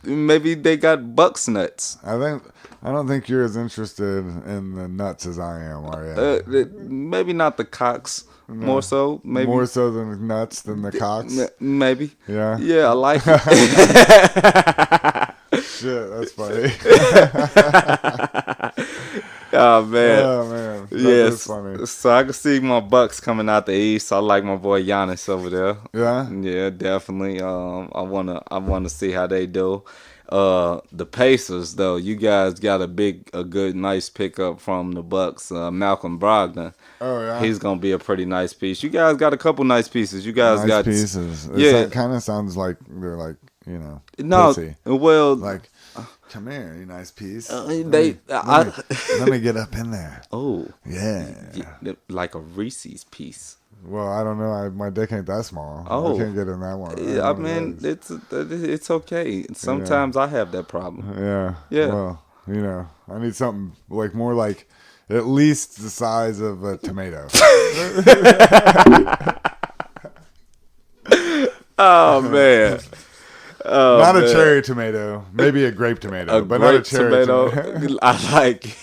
maybe they got Bucks nuts. I don't think you're as interested in the nuts as I am, are you? Maybe not the cocks. No. More so, maybe. More so than the nuts than the cocks? Maybe. Yeah? Yeah, I like it. Shit, that's funny. Oh, man. Oh, man. That is funny. So I can see my Bucks coming out the East. I like my boy Giannis over there. Yeah? Yeah, definitely. I wanna see how they do. The Pacers, though, you guys got a good, nice pickup from the Bucks. Malcolm Brogdon. Oh yeah, he's gonna be a pretty nice piece. You guys got a couple nice pieces. You guys got pieces. Yeah, it kind of sounds like they're like no. pussy. Well, like Come here, you nice piece. Let me get up in there. Oh, Yeah. like a Reese's piece. Well, I don't know. My dick ain't that small. Oh. I can't get in that one. I mean, it's okay. Sometimes I have that problem. Yeah. Yeah. Well, you know, I need something like more like at least the size of a tomato. Oh man. Oh, Not man. a cherry tomato, maybe a grape tomato, but not a grape cherry tomato. I like.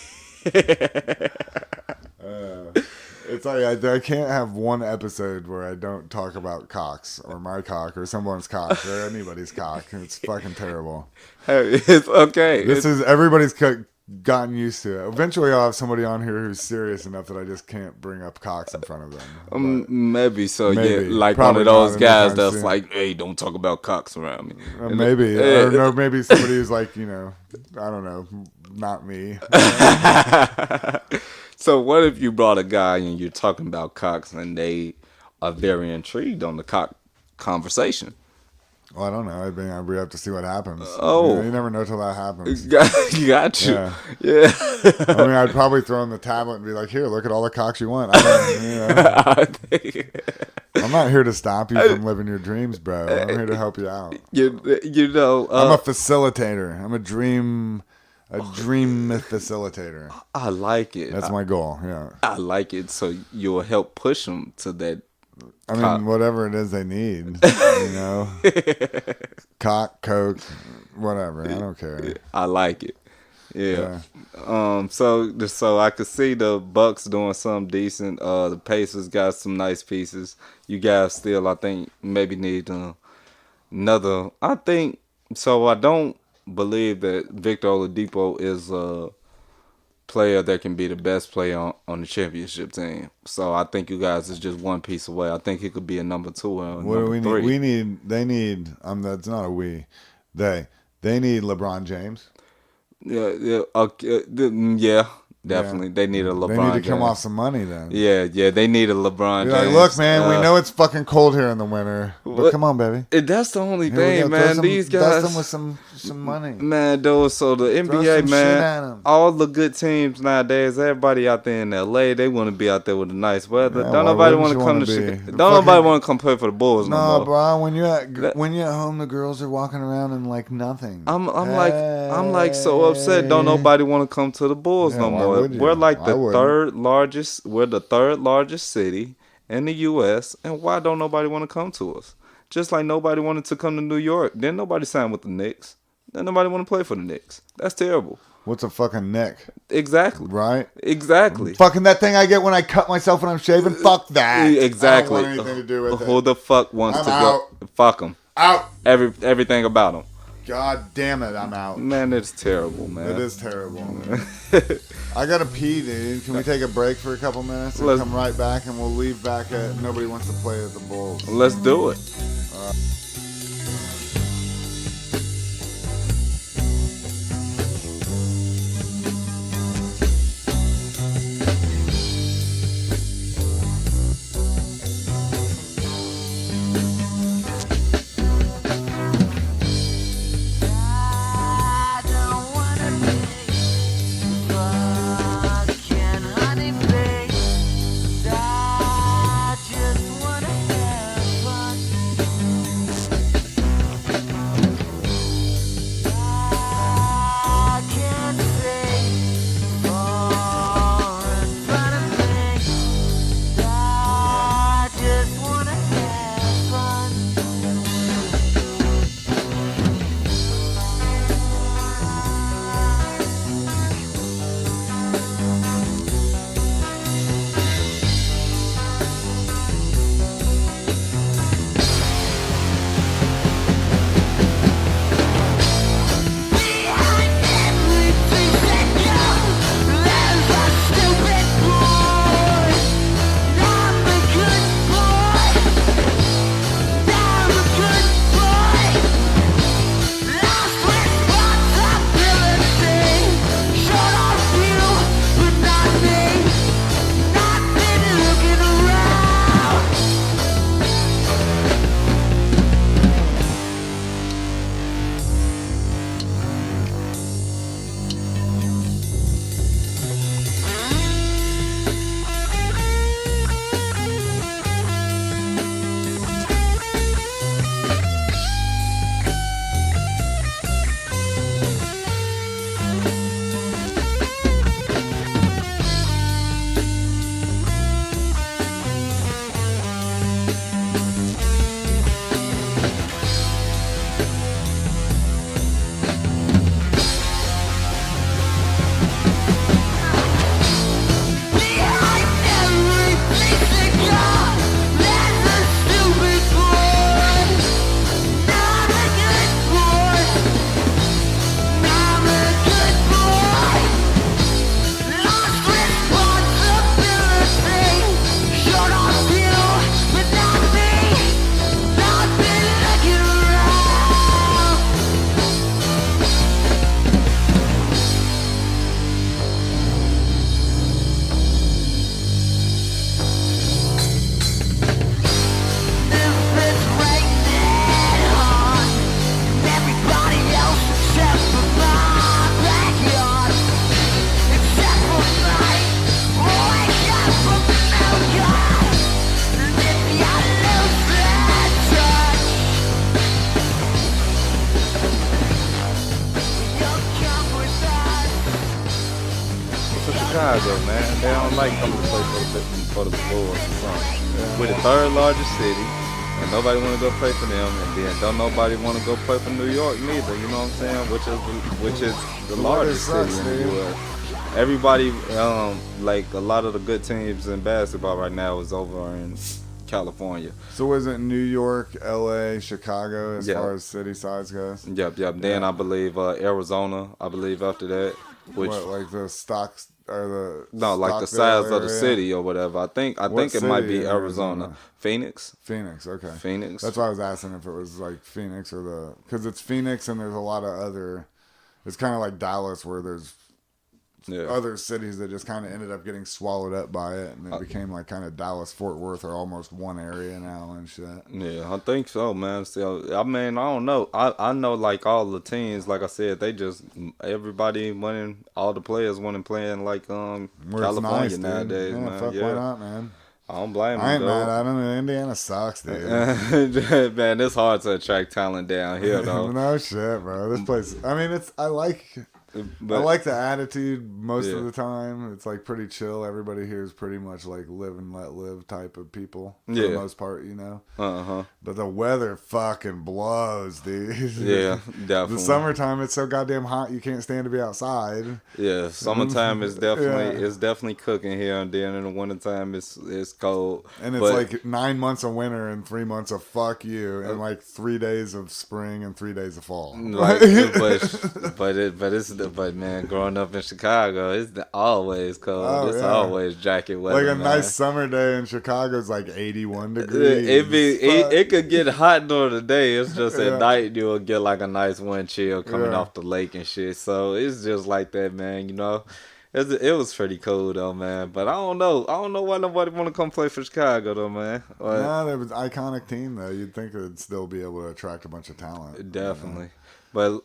It's like I can't have one episode where I don't talk about cocks or my cock or someone's cock or anybody's cock. It's fucking terrible. It's okay. This is everybody's gotten used to it. Eventually, I'll have somebody on here who's serious enough that I just can't bring up cocks in front of them. Maybe so. maybe. Yeah, like Probably one of those not guys anytime that's soon. like, "Hey, don't talk about cocks around me." Maybe, or no, maybe somebody who's like, you know, I don't know, not me. So what if you brought a guy and you're talking about cocks and they are very intrigued on the cock conversation? Well, I don't know. I mean, we have to see what happens. Oh. You never know till that happens. You got you. Yeah. Yeah. I mean, I'd probably throw in the tablet and be like, "Here, look at all the cocks you want." I'm not here to stop you from living your dreams, bro. I'm here to help you out. you know, I'm a facilitator. I'm a dream facilitator. I like it. That's my goal. Yeah. I like it. So you'll help push them to that. I mean, whatever it is they need, you know, cock, coke, whatever. I don't care. I like it. Yeah. So I could see the Bucks doing something decent. The Pacers got some nice pieces. You guys still, I think, maybe need another. I think so. I don't believe that Victor Oladipo is a player that can be the best player on the championship team. So I think you guys is just one piece away. I think he could be a number 2 or What do number we 3. need? They need. That's not a we. They need LeBron James. Yeah, definitely. They need a LeBron. They need to come James. off some money then. Yeah, they need a LeBron Be James. like, look, man, we know it's fucking cold here in the winter, but come on, baby. That's the only Here we thing, go. man. Throw These dust them guys, with some money. man, those. So the Throw NBA, some shit at man, 'em. all the good teams nowadays, everybody out there in LA, they want to be out there with the nice weather. Yeah, Don't why nobody wouldn't want to you come wanna to be? Chicago. The Don't nobody fucking- want to come play for the Bulls no No, more. bro. When you're at home, the girls are walking around in like nothing. I'm like so upset. Don't nobody want to come to the Bulls Yeah, no why more. would you? We're like I the wouldn't. third largest. We're the third largest city in the U.S. And why don't nobody want to come to us? Just like nobody wanted to come to New York. Then nobody signed with the Knicks. Then nobody want to play for the Knicks. That's terrible. What's a fucking neck, Exactly. right? Exactly. Fucking that thing I get when I cut myself when I'm shaving. Fuck that. Exactly. I don't want anything to do with Who it. the fuck wants I'm to out. go? Fuck them. Out. Everything about them. God damn it, I'm out. Man, it's terrible, man. It is terrible. I gotta pee, dude. Can we take a break for a couple minutes and Let's- come right back, and we'll leave back at Nobody Wants to Play at the Bulls. Let's do it. I don't wanna be fucking honey baked. I just wanna have fun. Chicago, man. They don't like coming to play for the Bulls or something. We're the third largest city, and nobody want to go play for them, and then don't nobody want to go play for New York neither. You know what I'm saying? Which is the largest sucks, city in the dude. U.S. Everybody, like a lot of the good teams in basketball right now is over in California. So was it New York, L.A., Chicago as Yeah. far as city size goes? Yep. Then I believe Arizona. I believe after that, which What, like the stocks or the no, like the Stockdale size of the area? city or whatever. I think What it might city be in Arizona, Arizona? Phoenix. Phoenix, okay. Phoenix. That's why I was asking if it was like Phoenix or because it's Phoenix and there's a lot of other. It's kind of like Dallas where there's Yeah. other cities that just kind of ended up getting swallowed up by it, and it became like kind of Dallas, Fort Worth, or almost one area now and shit. Yeah, I think so, man. So, I mean, I don't know. I know, like, all the teams, like I said, they just, everybody winning, all the players winning playing, like, Where California it's nice, dude. nadays, Yeah, man. fuck, Yeah. why not, man? I don't blame I ain't them, mad though. at them. Indiana sucks, dude. Man, it's hard to attract talent down here, though. No shit, bro. This place. I mean, I like the attitude most Yeah. of the time. It's like pretty chill. Everybody here is pretty much like live and let live type of people for the Yeah. most part, you know. Uh-huh. But the weather fucking blows, dude. Yeah, definitely. The summertime, it's so goddamn hot you can't stand to be outside. Yeah, summertime is definitely cooking here, and then in the wintertime it's cold. And it's But- like 9 months of winter and 3 months of fuck you, and like 3 days of spring and 3 days of fall. like, but man, growing up in Chicago, it's always cold. Oh, It's yeah. always jacket weather. Like a man. nice summer day in Chicago is like 81 degrees. It could get hot during the day. It's just Yeah. at night you'll get like a nice wind chill coming Yeah. off the lake and shit. So it's just like that, man. You know, it was pretty cool though, man. But I don't know why nobody want to come play for Chicago though, man. Like, No, there was an iconic team though. You'd think it'd still be able to attract a bunch of talent. Definitely. But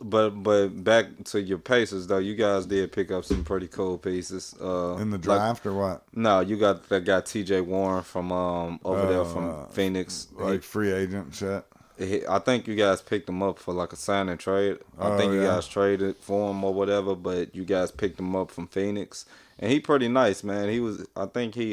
back to your Pacers though, you guys did pick up some pretty cool pieces. In the like- draft or what? no, you got that guy T.J. Warren from over there from Phoenix. Like free agent shit. I think you guys picked him up for like a sign and trade. I think you yeah. guys traded for him or whatever, but you guys picked him up from Phoenix, and he pretty nice, man. I think he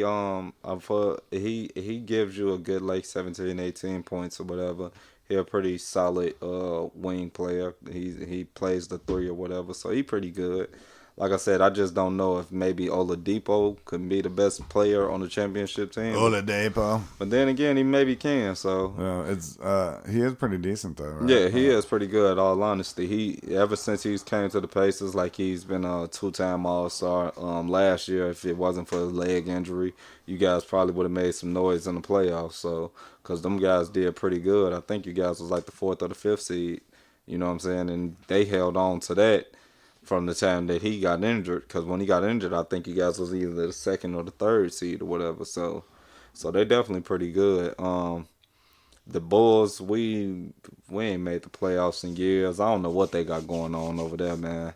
gives you a good like 17, 18 points or whatever. He a pretty solid wing player. He plays the three or whatever, so he pretty good. Like I said, I just don't know if maybe Oladipo could be the best player on the championship team. Oladipo. But then again, he maybe can. So He is pretty decent though, right? yeah, he is pretty good. All honesty, ever since he's came to the Pacers, like he's been a 2-time All-Star. Last year, if it wasn't for his leg injury, you guys probably would have made some noise in the playoffs. So, because them guys did pretty good. I think you guys was like the 4th or the 5th seed. You know what I'm saying? And they held on to that from the time that he got injured. Because when he got injured, I think you guys was either the 2nd or the 3rd seed or whatever. So they definitely pretty good. The Bulls, we ain't made the playoffs in years. I don't know what they got going on over there, man.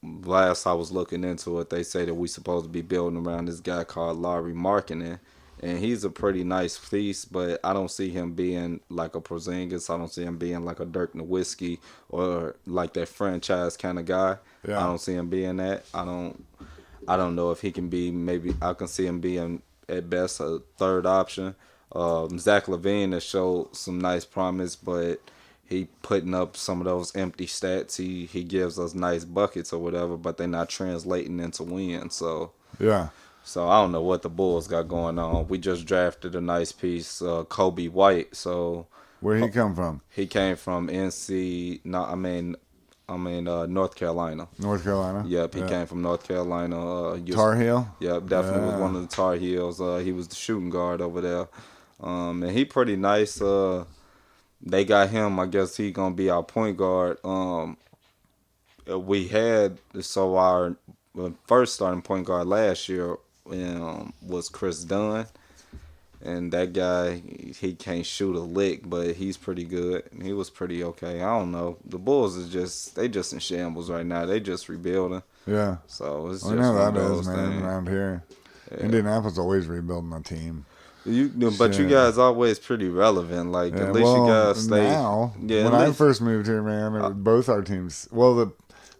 Last I was looking into it, they say that we supposed to be building around this guy called Larry Markkinen, and he's a pretty nice piece, but I don't see him being like a Porzingis. I don't see him being like a Dirk Nowitzki or like that franchise kind of guy. Yeah. I don't see him being that. I don't know if he can be. Maybe I can see him being at best a third option. Zach LaVine has showed some nice promise, but he putting up some of those empty stats. He gives us nice buckets or whatever, but they're not translating into wins. So Yeah. I don't know what the Bulls got going on. We just drafted a nice piece, Kobe White. So Where he come from? he came from North Carolina. North Carolina. Yep, he Yeah. came from North Carolina. Tar Heel. Yep, definitely was Yeah. one of the Tar Heels. He was the shooting guard over there. And he pretty nice. They got him. I guess he gonna be our point guard. We had our first starting point guard last year was Chris Dunn, and that guy he can't shoot a lick, but he's pretty good. He was pretty okay. I don't know. The Bulls is just in shambles right now. They just rebuilding. Yeah. So it's just I know one of that those is, man, things. around here. Indianapolis always rebuilding a team. But you Shit. guys always pretty relevant. Like Yeah, at least you guys stay. now, Yeah, when at I least- first moved here, man, both our teams. Well,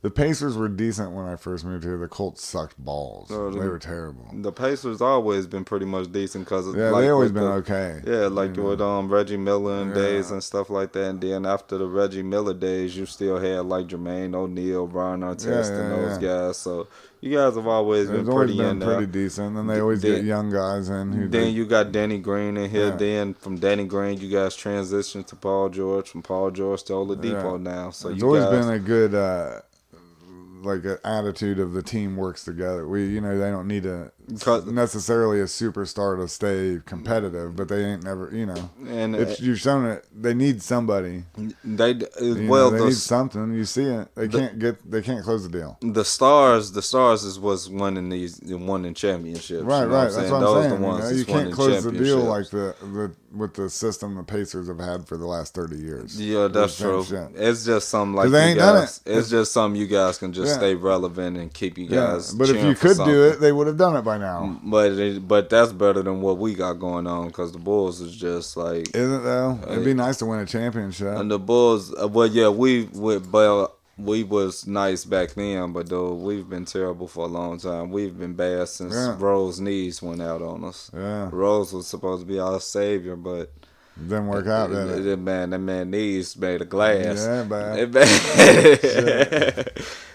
The Pacers were decent when I first moved here. The Colts sucked balls. Oh, They were terrible. The Pacers always been pretty much decent because Yeah, like they always with been the, okay. Yeah, like you know. with Reggie Miller and Yeah. days and stuff like that. And then after the Reggie Miller days, you still had like Jermaine O'Neal, Brian Artest, and those guys. So you guys have always They've been always pretty been in there. pretty decent. And they always get young guys in. Then you got Danny Green in here. Yeah. Then from Danny Green, you guys transitioned to Paul George. From Paul George to Oladipo now. So It's you always guys, been a good like an attitude of the team works together. They don't need necessarily a superstar to stay competitive, but they ain't never, and you've shown it. They need somebody. they They well need something. You see it. They can't close the deal. the stars is what's winning championships. Right, you know right. What That's I'm what I'm those saying. the ones You that's can't winning close the deal like championships. with the system the Pacers have had for the last 30 years. Yeah, that's The same true. shit. It's just something like they you ain't done guys. it. It's just something you guys can just Yeah. stay relevant and keep you Yeah, guys. but if cheering you for could something. do it, they would have done it by now. But that's better than what we got going on because the Bulls is just like Isn't it though? It'd be nice to win a championship. and the Bulls. Well, yeah, we was nice back then, but though we've been terrible for a long time. We've been bad since Yeah. Rose's knees went out on us. Yeah, Rose was supposed to be our savior, but didn't work out, did it? that man knees made of glass. Yeah, man.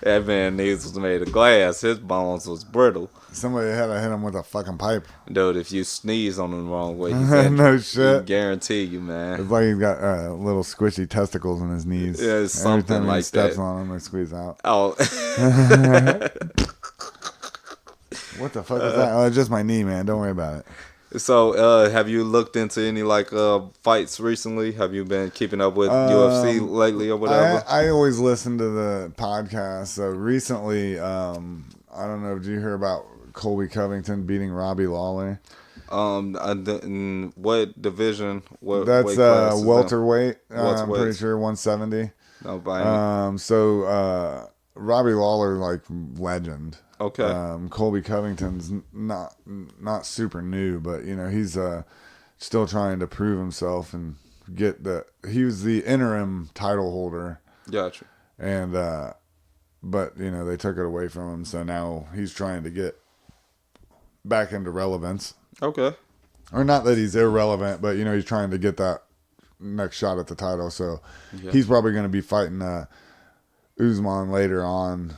That man knees was made of glass. His bones was brittle. Somebody had to hit him with a fucking pipe. Dude, if you sneeze on him the wrong way, you can't, No shit. guarantee you, man. It's like he's got little squishy testicles in his knees. Yeah, it's Every something time he like steps that. on them, they squeeze out. Oh, What the fuck is that? Oh, it's just my knee, man. Don't worry about it. so have you looked into any fights recently? Have you been keeping up with UFC lately or whatever? I always listen to the podcast. So recently, I don't know. Did you hear about Colby Covington beating Robbie Lawler? What division? What That's weight class is that? welterweight. I'm Welterweight. pretty sure 170. No, by So Robbie Lawler, like legend. okay. Colby Covington's not super new, but he's still trying to prove himself and he was the interim title holder, Gotcha. and but they took it away from him, so now he's trying to get back into relevance. Okay. Or not that he's irrelevant, but he's trying to get that next shot at the title. So Yeah. he's probably going to be fighting Usman later on,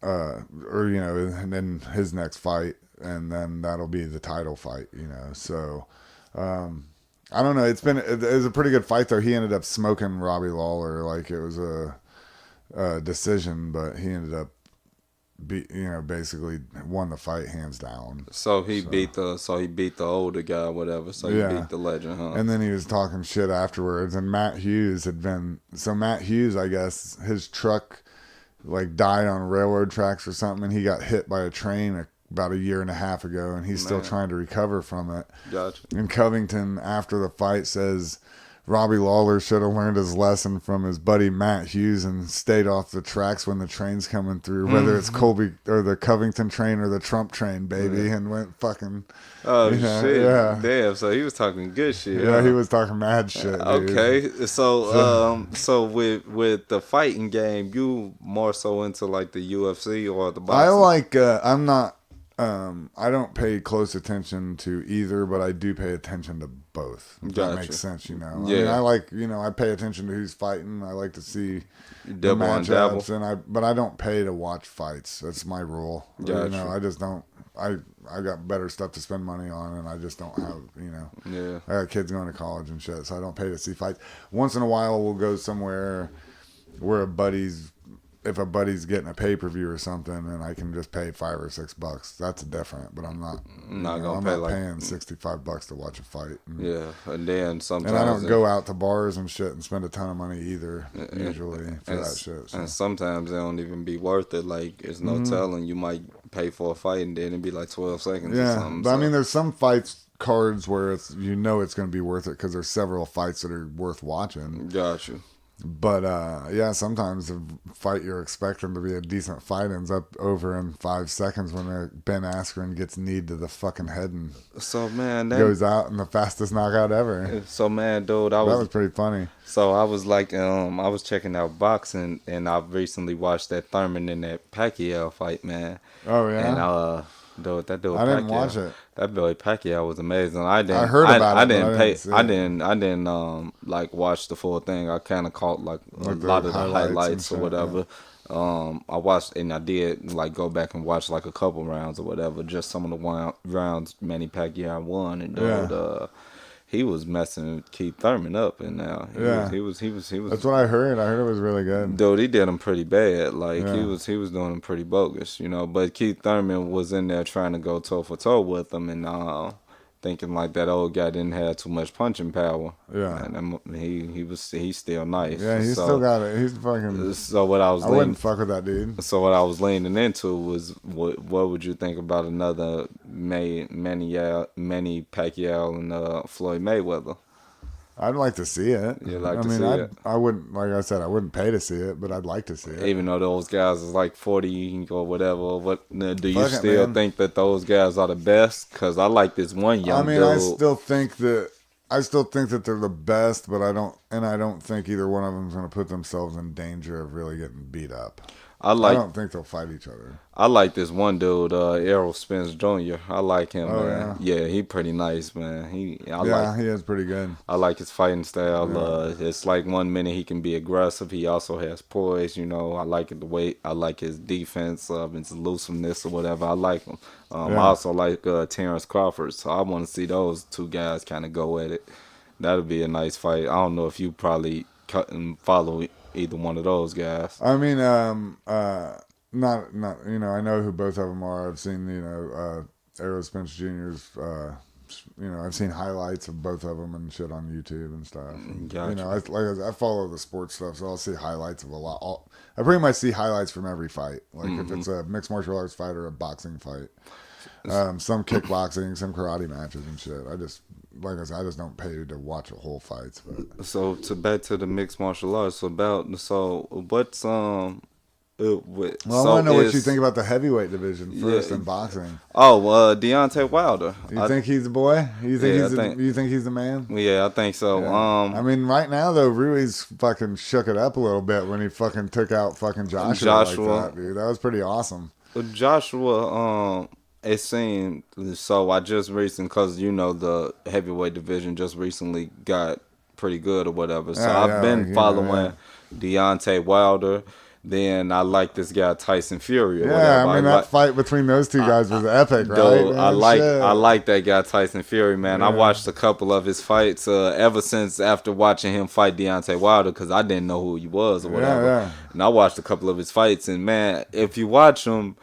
and then his next fight, and then that'll be the title fight. So I don't know. It was a pretty good fight though. He ended up smoking Robbie Lawler like it was a decision, but he ended up basically won the fight hands down. So he beat the older guy, or whatever. So he Yeah. beat the legend, huh? And then he was talking shit afterwards. And Matt Hughes, I guess, his truck died on railroad tracks or something, and he got hit by a train about a year and a half ago, and he's still trying to recover from it. Gotcha. And Covington, after the fight, says Robbie Lawler should have learned his lesson from his buddy Matt Hughes and stayed off the tracks when the train's coming through, whether it's Colby or the Covington train or the Trump train, baby, and went fucking. Oh Yeah, shit! yeah. Damn. So he was talking good shit. Yeah, huh? he was talking mad shit. Dude. Okay, so with the fighting game, you more so into the UFC or the boxing? I'm not. I don't pay close attention to either, but I do pay attention to both. If Gotcha. that makes sense, Yeah. I mean, I pay attention to who's fighting. I like to see the Dabble and dabble. matchups, but I don't pay to watch fights. That's my rule. Gotcha. I just don't. I got better stuff to spend money on, and I just don't have. Yeah. I got kids going to college and shit, so I don't pay to see fights. Once in a while, we'll go somewhere where if a buddy's getting a pay-per-view or something, and I can just pay $5 or $6. That's different, but I'm not I'm not gonna I'm pay not paying $65 to watch a fight. Yeah, and then sometimes And I don't go out to bars and shit and spend a ton of money either, usually, for that shit. So. And sometimes they don't even be worth it. It's no telling. You might pay for a fight and then it'd be 12 seconds or Yeah, something. but so. I mean, there's some fights cards where it's going to be worth it because there's several fights that are worth watching. Got you. But yeah, sometimes the fight you're expecting to be a decent fight ends up over in 5 seconds when Ben Askren gets kneed to the fucking head and So man, that goes out in the fastest knockout ever. so man, dude, That was pretty funny. so I was like, I was checking out boxing, and I recently watched that Thurman and that Pacquiao fight, man. Oh And yeah, dude, that dude I didn't Pacquiao, watch it. that boy Pacquiao was amazing. I didn't. I heard about I it, but didn't I pay. didn't see I it. didn't. I didn't like watch the full thing. I kind of caught like a Like the lot of the highlights and highlights or shit, whatever. I watched, and I did like go back and watch like a couple rounds or whatever. Just some of the rounds Manny Pacquiao won, and dude, Yeah. he was messing Keith Thurman up, and now Yeah. he was. That's what I heard. I heard it was really good. Dude, he did him pretty bad. Like Yeah. he was doing him pretty bogus, you know. But Keith Thurman was in there trying to go toe for toe with him, and thinking like that old guy didn't have too much punching power. Yeah. And he's still nice. Yeah, he's So- still got it. He's fucking. So what I was I leaning, wouldn't fuck with that dude. so what I was leaning into was what would you think about another Manny Pacquiao and Floyd Mayweather? I'd like to see it. You'd like I to mean, see it? I wouldn't. Like I said, I wouldn't pay to see it, but I'd like to see it. Even though those guys is like 40 or whatever, do you Fuck it, still man. think that those guys are the best? Because I like this one young I mean, dude. I still think that they're the best, but I don't think either one of them's going to put themselves in danger of really getting beat up. I I like don't think they'll fight each other. this one dude, Errol Spence Jr. I like him, Oh, man. Yeah, he pretty nice, man. He is pretty good. I like his fighting style. It's like 1 minute he can be aggressive. He also has poise. You know, I like the way I like his defense, his elusiveness or whatever. I like him. I Yeah. also like Terrence Crawford. So I want to see those two guys kind of go at it. That'll be a nice fight. I don't know if you probably cut and follow either one of those guys. I mean, not you know, I know who both of them are. I've seen Errol Spence Jr.'s. I've seen highlights of both of them and shit on YouTube and stuff. And, Gotcha. You know, I follow the sports stuff, so I'll see highlights of a lot. I pretty much see highlights from every fight. Like if it's a mixed martial arts fight or a boxing fight, some kickboxing, some karate matches and shit. Like I said, I just don't pay to watch the whole fights. But So back to the mixed martial arts. What's well, I want to know what you think about the heavyweight division first Yeah. in boxing. Deontay Wilder. You think he's the boy? You think Yeah, you think he's the man? Yeah, I think so. Yeah. I mean, right now though, Ruiz fucking shook it up a little bit when he fucking took out fucking Joshua. Like that, dude. That was pretty awesome. Joshua, it seemed so. I just recently, because you know the heavyweight division just recently got pretty good or whatever. So Yeah, I've yeah, been like, following Deontay Wilder. Then I like this guy Tyson Fury. Or Yeah, whatever. I mean that fight between those two guys was epic, right? Dude, man? I Shit. like that guy Tyson Fury, man. I Yeah. watched a couple of his fights ever since after watching him fight Deontay Wilder because I didn't know who he was or whatever. yeah. And I watched a couple of his fights, and man, if you watch him,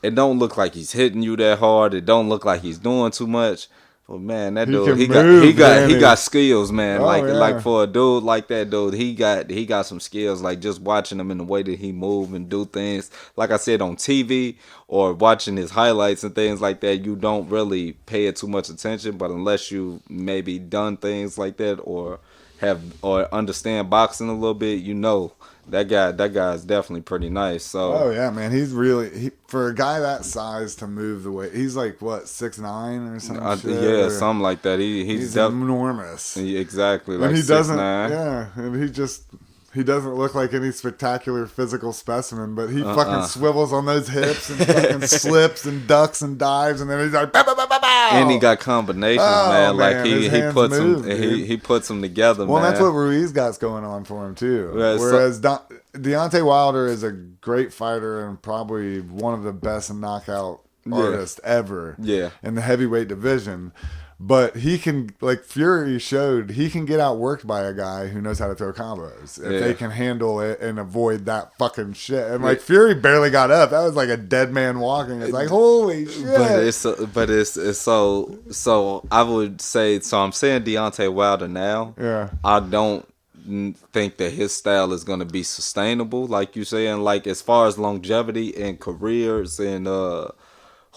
it don't look like he's hitting you that hard. It don't look like he's doing too much. But man, that He dude, can he move, got man. skills, man. Oh, like yeah. for a dude like that, dude, he got some skills. Like just watching him in the way that he move and do things. Like I said on TV or watching his highlights and things like that, you don't really pay it too much attention. But unless you maybe done things like that or understand boxing a little bit, you know. That guy is definitely pretty nice. So Oh yeah, man, he's really for a guy that size to move the way he's like what 6'9" or something. Shit, yeah, or- something like that. He's enormous. exactly like And he 6'9". doesn't, yeah, and he doesn't look like any spectacular physical specimen, but he fucking swivels on those hips and fucking slips and ducks and dives, and then he's like, "Bow, bow, bow, bow, bow." And he got combinations, Oh, man. Like man, he his hands puts move, them dude. he puts them together, Well, man. that's what Ruiz got's going on for him too. Yeah, so- Whereas Deontay Wilder is a great fighter and probably one of the best knockout artists ever. Yeah. In the heavyweight division. But he can, like Fury showed, he can get outworked by a guy who knows how to throw combos. If Yeah. they can handle it and avoid that fucking shit. And like Fury barely got up. That was like a dead man walking. It's like, holy shit. But it's so I would say so. I'm saying Deontay Wilder now. Yeah. I don't think that his style is going to be sustainable, like you saying. Like as far as longevity and careers and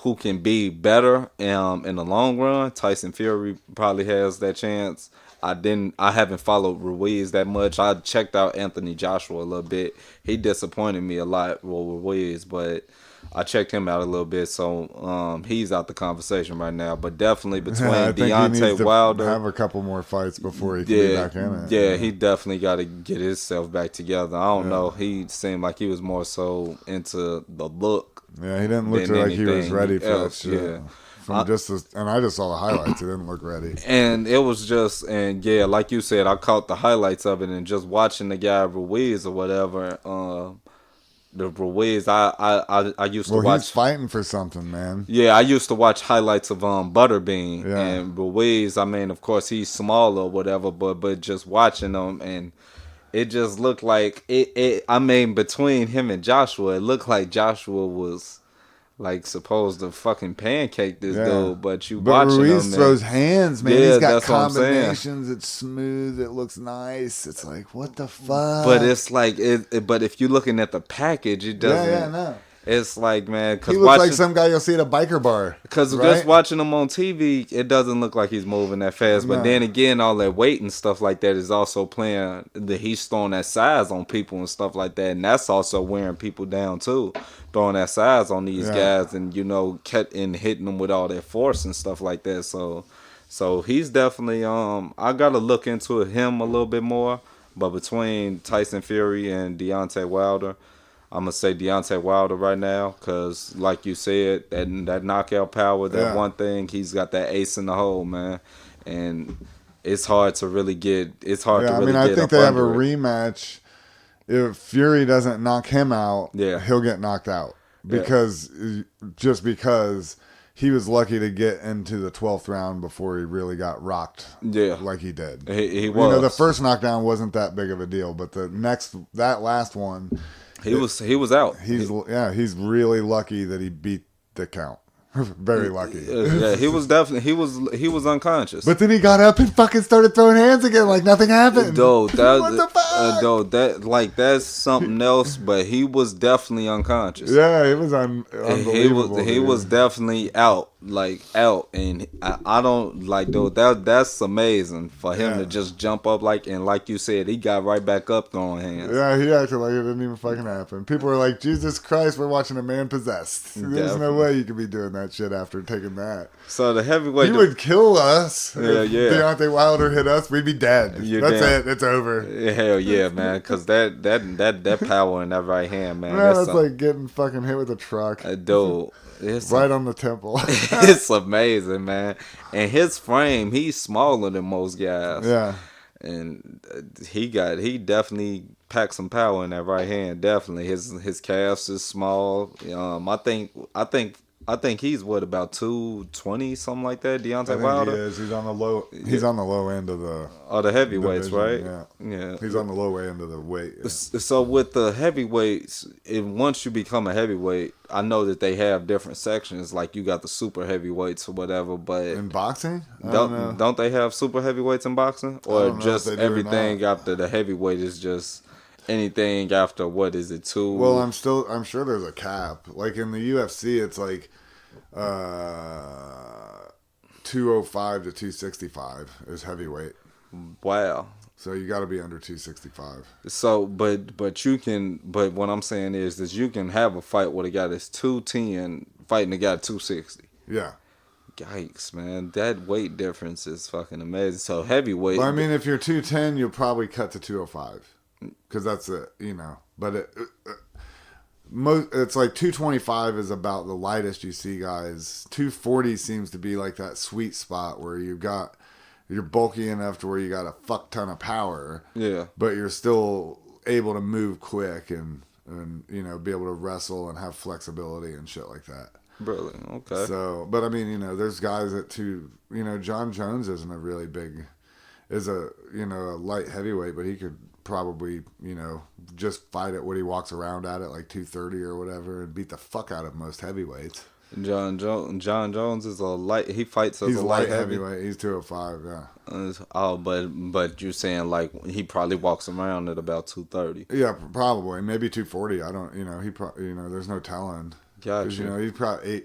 who can be better in the long run, Tyson Fury probably has that chance. I haven't followed Ruiz that much. I checked out Anthony Joshua a little bit. He disappointed me a lot with Ruiz, but I checked him out a little bit. So he's out the conversation right now. But definitely between I think he needs Deontay to Wilder, have a couple more fights before he can be back in it. yeah, he definitely got to get himself back together. I don't know. He seemed like he was more so into the look. Yeah, he didn't look than like he was anything ready for that else, shit. yeah. And I just saw the highlights. He didn't look ready. And it was just, and yeah, like you said, I caught the highlights of it, and just watching the guy Ruiz or whatever. The Ruiz, I used to Well, watch. he's fighting for something, man. Yeah, I used to watch highlights of Butterbean Yeah. and Ruiz. I mean, of course, he's smaller or whatever, but just watching him, and it just looked like it. I mean, between him and Joshua, it looked like Joshua was like supposed to fucking pancake this Yeah. dude, but But watching Ruiz him, throws hands, man. Yeah, He's got that's what I'm saying. combinations. It's smooth. It looks nice. It's like, what the fuck? but it's like but if you're looking at the package, it doesn't. yeah, no. It's like, man, He because looks watching like some guy you'll see at a biker bar. Because right? just watching him on TV, it doesn't look like he's moving that fast. But No. then again, all that weight and stuff like that is also playing. He's throwing that size on people and stuff like that, and that's also wearing people down too. Throwing that size on these Yeah. guys, and and hitting them with all that force and stuff like that. So he's definitely. I gotta look into him a little bit more. But between Tyson Fury and Deontay Wilder, I'm gonna say Deontay Wilder right now, because like you said, that knockout power, that Yeah. one thing, he's got that ace in the hole, man, and it's hard to really get. It's hard to Yeah, I really mean, get I think up they have a under it. rematch. If Fury doesn't knock him out, Yeah. he'll get knocked out Yeah. because he was lucky to get into the 12th round before he really got rocked. Yeah. like he did. He You was. know, the first knockdown wasn't that big of a deal, but that last one, He was out. he's really lucky that he beat the count. Very lucky. Yeah, he was definitely he was unconscious. But then he got up and fucking started throwing hands again like nothing happened. Dude, What the fuck? that's something else. But he was definitely unconscious. Yeah, it was unbelievable. He dude. was definitely out, and I don't like, dude. That's amazing for him Yeah. to just jump up like you said, he got right back up throwing hands. Yeah, he acted like it didn't even fucking happen. People were like, Jesus Christ, we're watching a man possessed. There's no Definitely. way you could be doing that shit after taking that. So the heavyweight, He would kill us. Yeah, if yeah. Deontay Wilder hit us, we'd be dead. You're That's damn- it. It's over. hell yeah, man, because that power in that right hand, man, Man, that's something- like getting fucking hit with a truck dude. It's right on the temple. it's amazing, man. And his frame, he's smaller than most guys. yeah. And he definitely packed some power in that right hand. Definitely, his calves is small. I think he's about 220, something like that. I Deontay think Wilder, he is. He's on the low. He's on the low end of the. or the heavyweights, division, right? Yeah. Yeah. He's on the low end of the weight. Yeah. So with the heavyweights, once you become a heavyweight, I know that they have different sections. Like you got the super heavyweights or whatever, but In boxing, I don't know. don't they have super heavyweights in boxing, I or don't know if just they do or everything not. after the heavyweight is just anything after, what is it, 2? Well, I'm sure there's a cap. Like in the UFC, it's like 205 to 265 is heavyweight. Wow. So you got to be under 265. So, but what I'm saying is you can have a fight with a guy that's 210 fighting a guy 260. Yeah. Yikes, man, that weight difference is fucking amazing. So heavyweight. Well, I mean, if you're 210, you'll probably cut to 205 because that's it, you know. But it's like 225 is about the lightest you see guys. 240 seems to be like that sweet spot where you're bulky enough to where you got a fuck ton of power. Yeah. But you're still able to move quick and you know, be able to wrestle and have flexibility and shit like that. Really? Okay. So, but I mean, you know, there's guys John Jones isn't a light heavyweight, but he could probably, you know, just fight at what he walks around at like 230 or whatever and beat the fuck out of most heavyweights. John Jones is a light. He fights as He's a light light heavyweight. heavyweight. He's 205, yeah. But you're saying like he probably walks around at about 230. Yeah, probably. Maybe 240. I don't, you know, there's no telling. Gotcha. 'Cause, you know, he's probably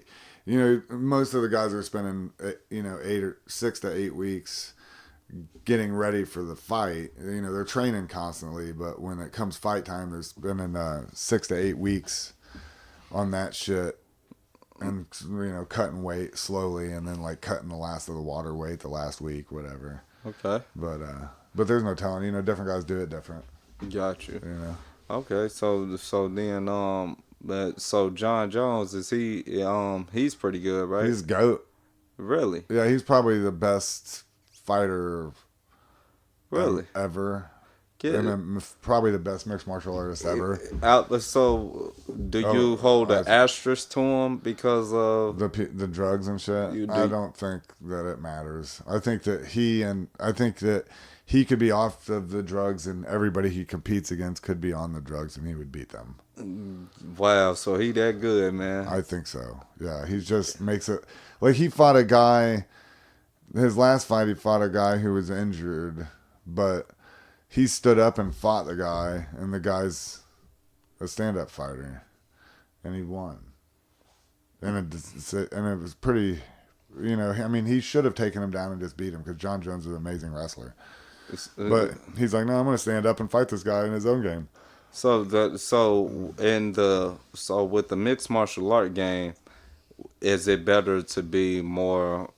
most of the guys are spending, 6 to 8 weeks getting ready for the fight. You know, they're training constantly, but when it comes fight time, there's been in 6 to 8 weeks on that shit, and you know, cutting weight slowly, and then like cutting the last of the water weight the last week, whatever. Okay. But there's no telling. You know, different guys do it different. Got you. You know. Okay, so then but so John Jones, is he he's pretty good, right? He's GOAT. Really? Yeah, he's probably the best fighter Really? ever. Get And it. then probably the best mixed martial artist ever. So do Oh, you hold an I- asterisk to him because of The drugs and shit. You I do- don't think that it matters. I think that he could be off of the drugs, and everybody he competes against could be on the drugs, and he would beat them. wow, so he that good, man. I think so. Yeah, he just makes it like he fought a guy. His last fight, he fought a guy who was injured, but he stood up and fought the guy, and the guy's a stand-up fighter, and he won. And it was pretty, you know. I mean, he should have taken him down and just beat him because John Jones is an amazing wrestler. But he's like, no, I'm going to stand up and fight this guy in his own game. so with the mixed martial art game, is it better to be more?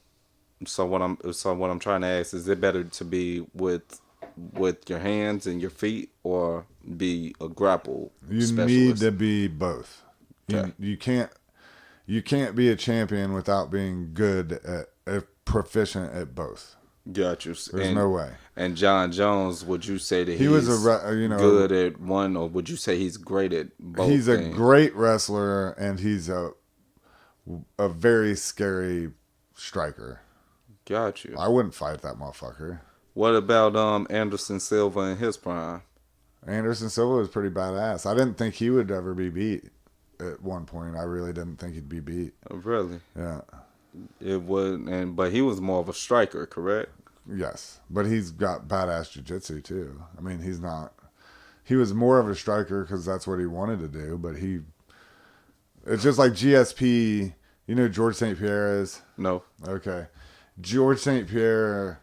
So what I'm trying to ask, is it better to be with your hands and your feet, or be a grapple You specialist? need to be both. Okay. You can't be a champion without being good proficient at both. Got you. There's no way. And John Jones, would you say that He was good at one, or would you say he's great at both? He's a things? great wrestler, and he's a very scary striker. Got you. I wouldn't fight that motherfucker. What about Anderson Silva in his prime? Anderson Silva was pretty badass. I didn't think he would ever be beat at one point. I really didn't think he'd be beat. Really? Yeah. It would, but he was more of a striker, correct? Yes. But he's got badass jiu-jitsu too. I mean, he was more of a striker because that's what he wanted to do, but it's just like GSP. You know who George St. Pierre is? No. Okay. George St. Pierre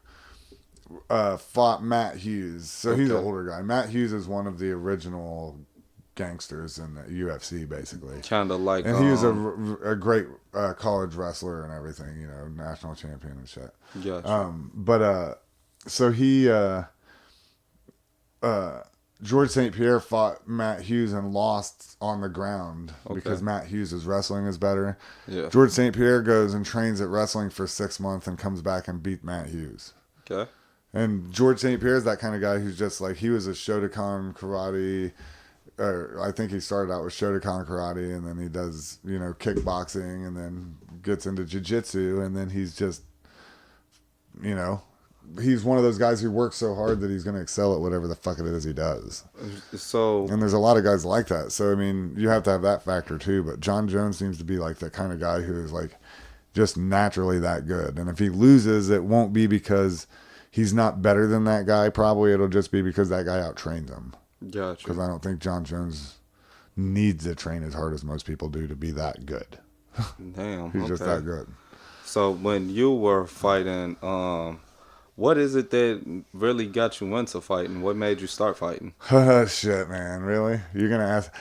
fought Matt Hughes. So he's an Okay. older guy. Matt Hughes is one of the original gangsters in the UFC, basically. Kind of like. And he was a great college wrestler and everything, you know, national champion and shit. Gotcha. So he, George St. Pierre fought Matt Hughes and lost on the ground because Matt Hughes' wrestling is better. Yeah. George St. Pierre goes and trains at wrestling for 6 months and comes back and beat Matt Hughes. Okay. And George St. Pierre is that kind of guy who's just like, he was a Shotokan karate, or I think he started out with Shotokan karate, and then he does, you know, kickboxing, and then gets into jiu-jitsu, and then he's just, you know, he's one of those guys who works so hard that he's going to excel at whatever the fuck it is he does. So And there's a lot of guys like that. So, I mean, you have to have that factor too, but John Jones seems to be like the kind of guy who is like just naturally that good. And if he loses, it won't be because he's not better than that guy. Probably it'll just be because that guy outtrained him. gotcha. Because I don't think John Jones needs to train as hard as most people do to be that good. Damn. He's just that good. So when you were fighting, what is it that really got you into fighting? What made you start fighting? Shit, man. Really? You're going to ask?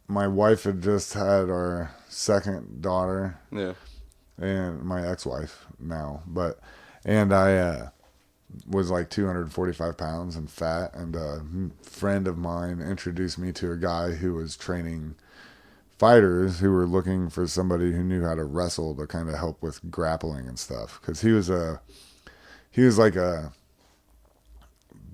My wife had just had our second daughter, Yeah. and my ex-wife now, and I was like 245 pounds and fat, and a friend of mine introduced me to a guy who was training fighters who were looking for somebody who knew how to wrestle to kind of help with grappling and stuff, because he was like a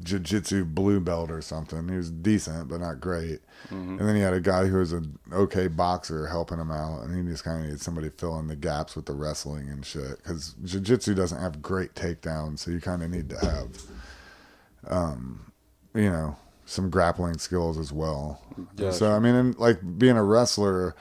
jiu-jitsu blue belt or something. He was decent but not great. And then he had a guy who was an okay boxer helping him out, and he just kind of needed somebody to fill in the gaps with the wrestling and shit, because jiu-jitsu doesn't have great takedowns, so you kind of need to have you know, some grappling skills as well. Gotcha. So I mean, and like being a wrestler,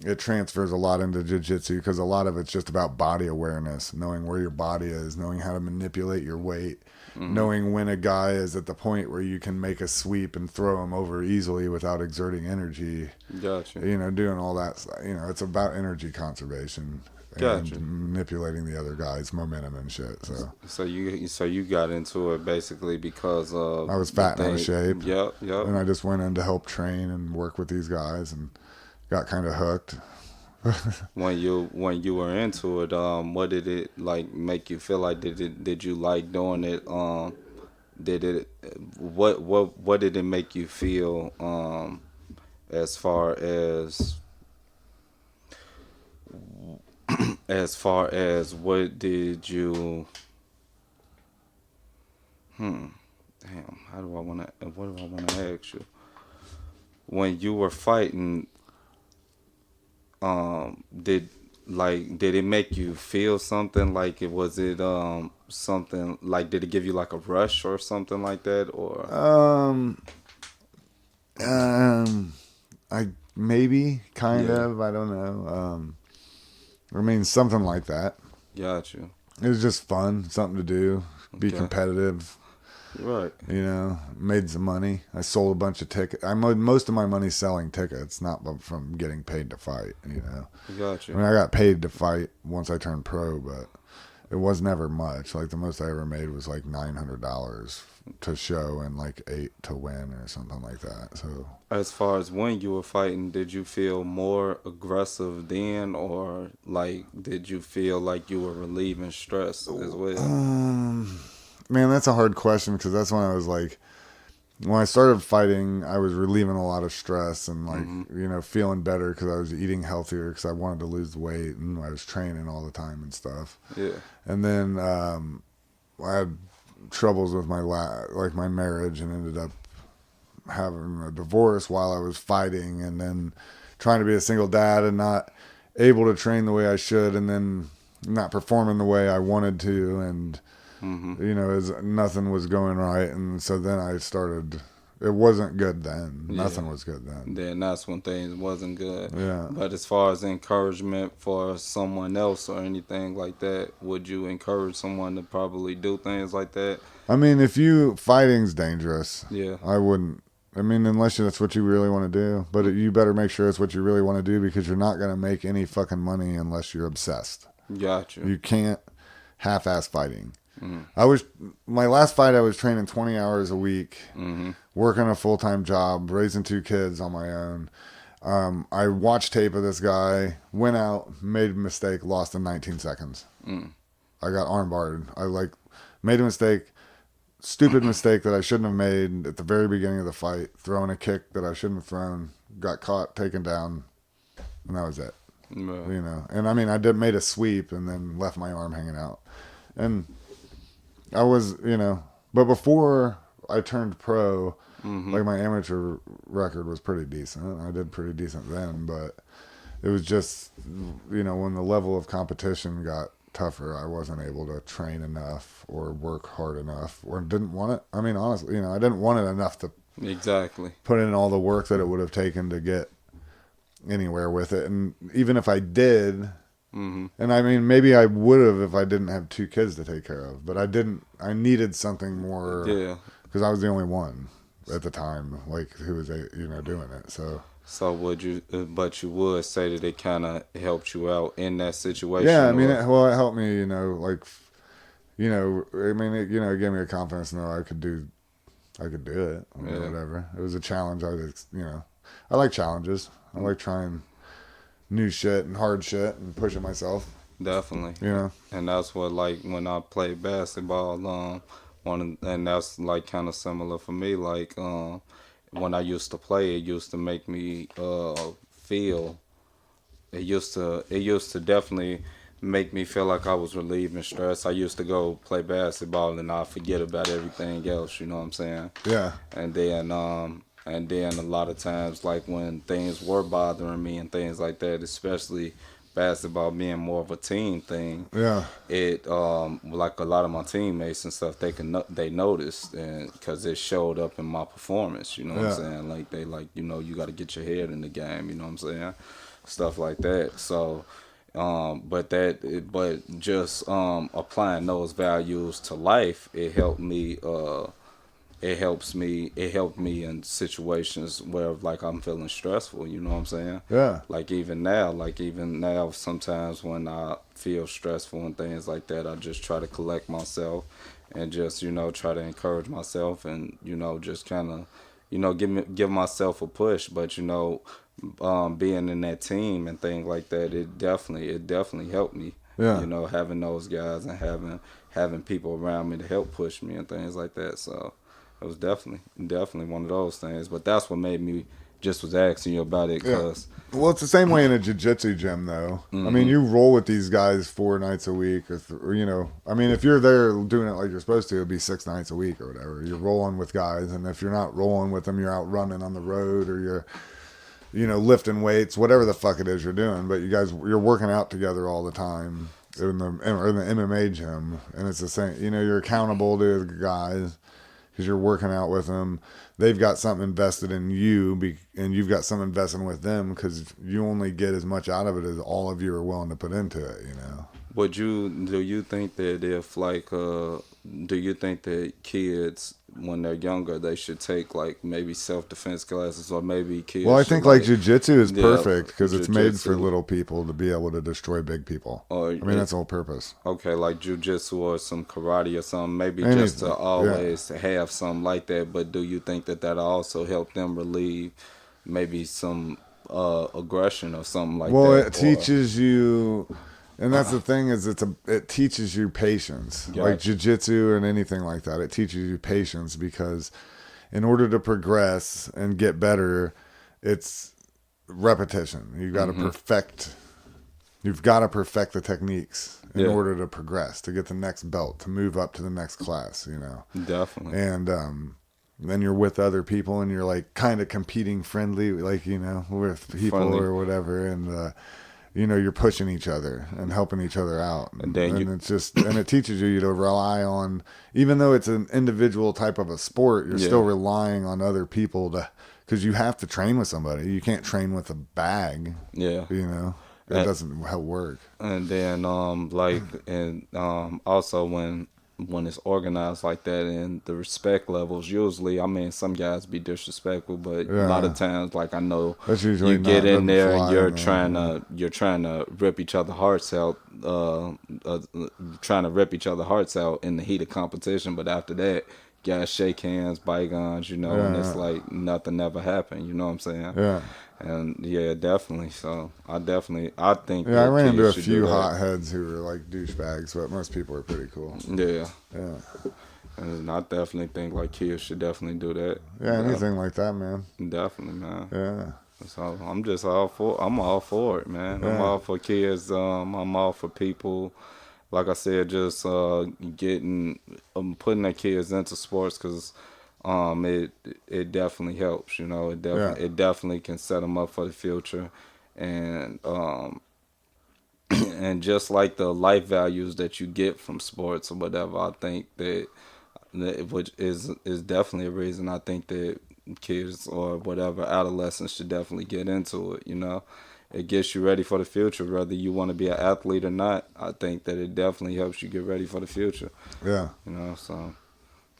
it transfers a lot into jiu-jitsu because a lot of it's just about body awareness, knowing where your body is, knowing how to manipulate your weight, knowing when a guy is at the point where you can make a sweep and throw him over easily without exerting energy, Gotcha. you know, doing all that. You know, it's about energy conservation. and Gotcha. manipulating the other guy's momentum and shit. So So you got into it basically because of I was the fat and out of thing. shape. Yep, And yep. I just went in to help train and work with these guys and got kind of hooked. When you were into it, what did it like make you feel like? Did you like doing it? Did it what did it make you feel? As far as what did you? Damn. How do I want to? What do I want to ask you? When you were fighting, did it make you feel something like it was it something like did it give you like a rush or something like that or Um, I maybe kind Yeah. of, I don't know. I mean, something like that. got you It was just fun, something to do, be Okay. competitive. right Made some money. I sold a bunch of tickets. I made most of my money selling tickets, not from getting paid to fight. got I you mean, I got paid to fight once I turned pro, but it was never much. Like the most I ever made was like $900 to show and like 8 to win or something like that. So as far as when you were fighting did you feel more aggressive then or like did you feel like you were relieving stress as well man, that's a hard question because that's when I was like, when I started fighting, I was relieving a lot of stress and like, feeling better because I was eating healthier because I wanted to lose weight and I was training all the time and stuff. yeah And then I had troubles with my marriage and ended up having a divorce while I was fighting and then trying to be a single dad and not able to train the way I should and then not performing the way I wanted to and as nothing was going right and so then I started it wasn't good then. Yeah. Nothing was good then. then that's when things wasn't good. Yeah. But as far as encouragement for someone else or anything like that, would you encourage someone to probably do things like that? I mean, fighting's dangerous. Yeah. I wouldn't. I mean, unless that's what you really want to do. But you better make sure it's what you really want to do because you're not going to make any fucking money unless you're obsessed. Got you. You can't half-ass fighting. My last fight, I was training 20 hours a week, working a full-time job, raising 2 kids on my own. I watched tape of this guy, went out, made a mistake, lost in 19 seconds. I got armbarred. I made a mistake, stupid mistake that I shouldn't have made at the very beginning of the fight, throwing a kick that I shouldn't have thrown, got caught, taken down, and that was it. Yeah. And I mean, made a sweep and then left my arm hanging out. And I was, but before I turned pro, like my amateur record was pretty decent. I did pretty decent then, but it was just, when the level of competition got tougher, I wasn't able to train enough or work hard enough or didn't want it. I mean, honestly, I didn't want it enough to Exactly. put in all the work that it would have taken to get anywhere with it. And even if I did, and I mean, maybe I would have if I didn't have 2 kids to take care of, but I didn't. I needed something more Yeah. because I was the only one at the time, who was doing it. So So would you? But you would say that it kind of helped you out in that situation. yeah, I mean, or- it helped me. I mean, it gave me a confidence to know I could do it or Yeah. whatever. It was a challenge. I like challenges. I like trying new shit and hard shit and pushing myself. Definitely. You And that's what like when I played basketball, and that's like kind of similar for me. Like when I used to play, it used to make me feel. It used to definitely make me feel like I was relieving stress. I used to go play basketball and I forget about everything else. You know what I'm saying? Yeah. And then a lot of times, like when things were bothering me and things like that, especially basketball being more of a team thing, Yeah. it like a lot of my teammates and stuff, they noticed, and because it showed up in my performance. You know what I'm Yeah. saying? Like they you got to get your head in the game. You know what I'm saying? Stuff like that. So. But just applying those values to life, it helped me it helps me. It helped me in situations where like I'm feeling stressful. You know what I'm saying? Yeah. Like even now, sometimes when I feel stressful and things like that, I just try to collect myself and just try to encourage myself and just kind of give myself a push. But being in that team and things like that, it definitely helped me. Yeah. Having those guys and having people around me to help push me and things like that. So it was definitely one of those things. But that's what made me just was asking you about it Yeah. because Well, it's the same way in a jiu-jitsu gym, though. I mean, you roll with these guys 4 nights a week, or I mean, if you're there doing it like you're supposed to, it'd be 6 nights a week or whatever. You're rolling with guys, and if you're not rolling with them, you're out running on the road, or you're, lifting weights, whatever the fuck it is you're doing. But you're working out together all the time in the MMA gym, and it's the same. You're accountable to the guys because you're working out with them. They've got something invested in you, and you've got something invested with them because you only get as much out of it as all of you are willing to put into it. do you think that if like do you think that kids when they're younger they should take like maybe self-defense classes or maybe kids Well, I should, think like jiu-jitsu is Yeah, perfect because it's made for jiu-jitsu. little people to be able to destroy big people. Or I mean, that's the whole purpose. okay, like jujitsu or some karate or something, maybe Anything, just to always have something like that. But do you think that that'll also help them relieve maybe some aggression or something like Well, that? it teaches you, and that's the thing is it teaches you patience. Gotcha. Like jiu-jitsu and anything like that, it teaches you patience because in order to progress and get better, it's repetition. You've got to perfect. You've got to perfect the techniques in Yeah. order to progress, to get the next belt, to move up to the next class. Definitely. And then you're with other people and you're like kind of competing friendly, like with people Friendly. or whatever, and you're pushing each other and helping each other out, And then it teaches you to rely on, even though it's an individual type of a sport, you're still relying on other people because you have to train with somebody. You can't train with a bag. Yeah. It doesn't work. And then also when it's organized like that and the respect levels, usually, I mean, some guys be disrespectful, but a lot of times, like I know That's usually you get in doesn't there and fly you're in there. trying to rip each other's hearts out, trying to rip each other's hearts out in the heat of competition. But after that, guys shake hands, bygones, and it's like nothing ever happened. You know what I'm saying? Yeah. And yeah, definitely. So I think Yeah, I that ran into a kids should few do that. hotheads who were like douchebags, but most people are pretty cool. Yeah. Yeah. And I definitely think like kids should definitely do that. Yeah, anything like that, man. Definitely, man. Yeah. So I'm all for it, man. I'm Yeah. all for kids. I'm all for people. Like I said, just putting their kids into sports because it definitely helps. It definitely can set them up for the future, and and just like the life values that you get from sports or whatever, I think that which is definitely a reason I think that kids or whatever adolescents should definitely get into it. It gets you ready for the future, whether you want to be an athlete or not. I think that it definitely helps you get ready for the future. Yeah. So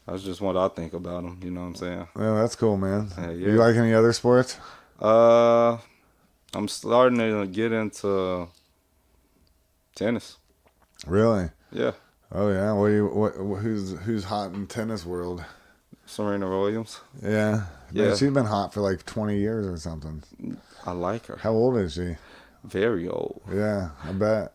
that's just what I think about them. You know what I'm saying? Yeah, that's cool, man. Yeah. You like any other sports? I'm starting to get into tennis. Really? Yeah, Oh yeah. Who's hot in tennis world? Serena Williams. Yeah. Yeah. Man, she's been hot for like 20 years or something. I like her. How old is she? Very old, Yeah, I bet.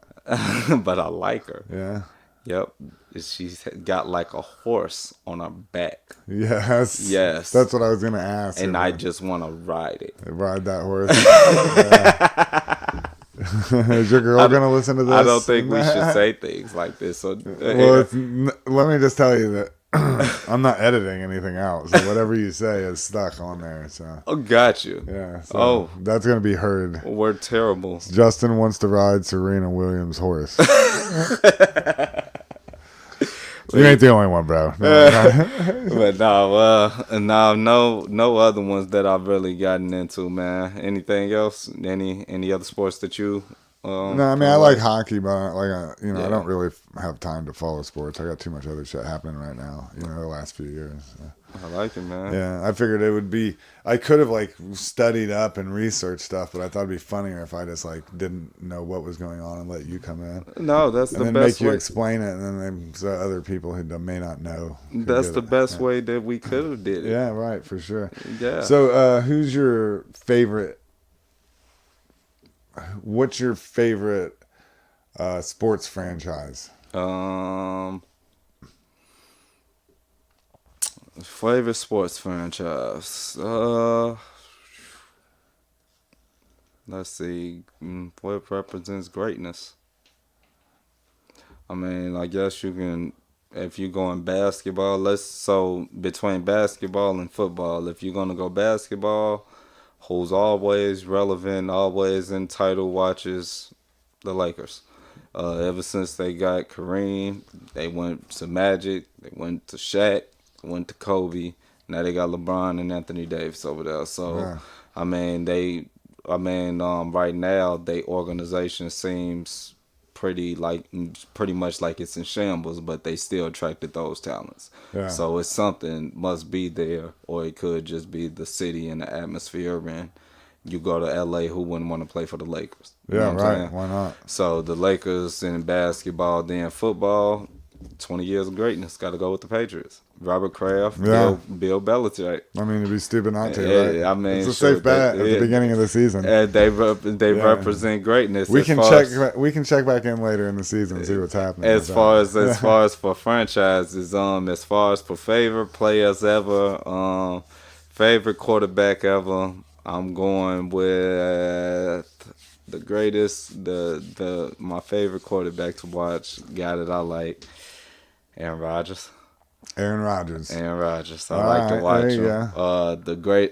but I like her. Yeah. Yep, she's got like a horse on her back, Yes. Yes. That's what I was gonna ask. and her. I just want to ride it. Ride that horse. Yeah. Is your girl gonna listen to this? I don't think we should say things like this. So, Well, let me just tell you that I'm not editing anything out, so whatever you say is stuck on there. So oh, got you. yeah, so Oh. that's gonna be heard. We're terrible. Justin wants to ride Serena Williams' horse. You ain't the only one, bro. No. But no other ones that I've really gotten into, man. Anything else? Any other sports that you No, I mean I like hockey, but I don't really have time to follow sports. I got too much other shit happening right now. The last few years. So. I like it, man. Yeah, I figured it would be. I could have studied up and researched stuff, but I thought it'd be funnier if I just didn't know what was going on and let you come in. No, that's and the then best make you way. explain it, and then so other people who may not know. could That's get the it. best way that we could have did it. Yeah, right, for sure. Yeah. So, who's your favorite? What's your favorite sports franchise? Favorite sports franchise. Let's see. What represents greatness? I mean, I guess you can, if you go in basketball, so between basketball and football, if you're going to go basketball, who's always relevant, always in title watches, the Lakers. Ever since they got Kareem, they went to Magic, they went to Shaq, went to Kobe. Now they got LeBron and Anthony Davis over there. So, Yeah. right now, their organization seems pretty much like it's in shambles, but they still attracted those talents. Yeah. So it's something must be there, or it could just be the city and the atmosphere. And you go to LA, who wouldn't want to play for the Lakers? You Yeah, know what I'm right. saying? Why not? So the Lakers in basketball, then football, 20 years of greatness. Got to go with the Patriots. Robert Kraft, Yeah. Bill Belichick. I mean, it'd be stupid not to, Yeah, right? I mean, it's a sure, safe bet that- at the beginning of the season. And they represent greatness. We as can far check. as- We can check back in later in the season and see what's happening. As with far that. as far as for franchises, as far as for favorite players ever, favorite quarterback ever, I'm going with the greatest, my favorite quarterback to watch, guy that I like, Aaron Rodgers. Aaron Rodgers. Aaron Rodgers. I All like to right, watch there you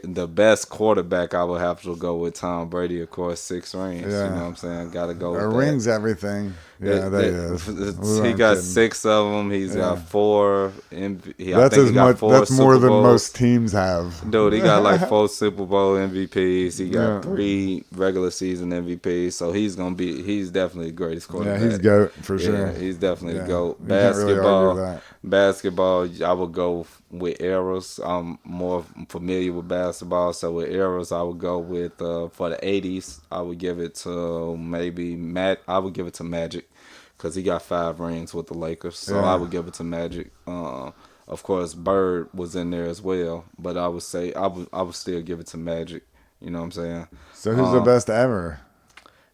him. The best quarterback, I would have to go with Tom Brady, of course, 6 rings. Yeah. You know what I'm saying? Got to go with A that. ring's everything. Yeah, that is. We He got aren't 6 of them. He's got 4. That's as much. That's more than most teams have. Dude, he got like 4 Super Bowl MVPs. He got Yeah. 3 regular season MVPs. So he's definitely the greatest Yeah, quarterback. he's GOAT for Yeah, sure. he's definitely Yeah. the GOAT. You can't really argue with that. Basketball, I would go with Eras. I'm more familiar with basketball, so with Eras, I would go with for the '80s. I would give it to I would give it to Magic, because he got 5 rings with the Lakers. So Yeah. I would give it to Magic. Of course, Bird was in there as well, but I would say I would still give it to Magic. You know what I'm saying? So who's the best ever?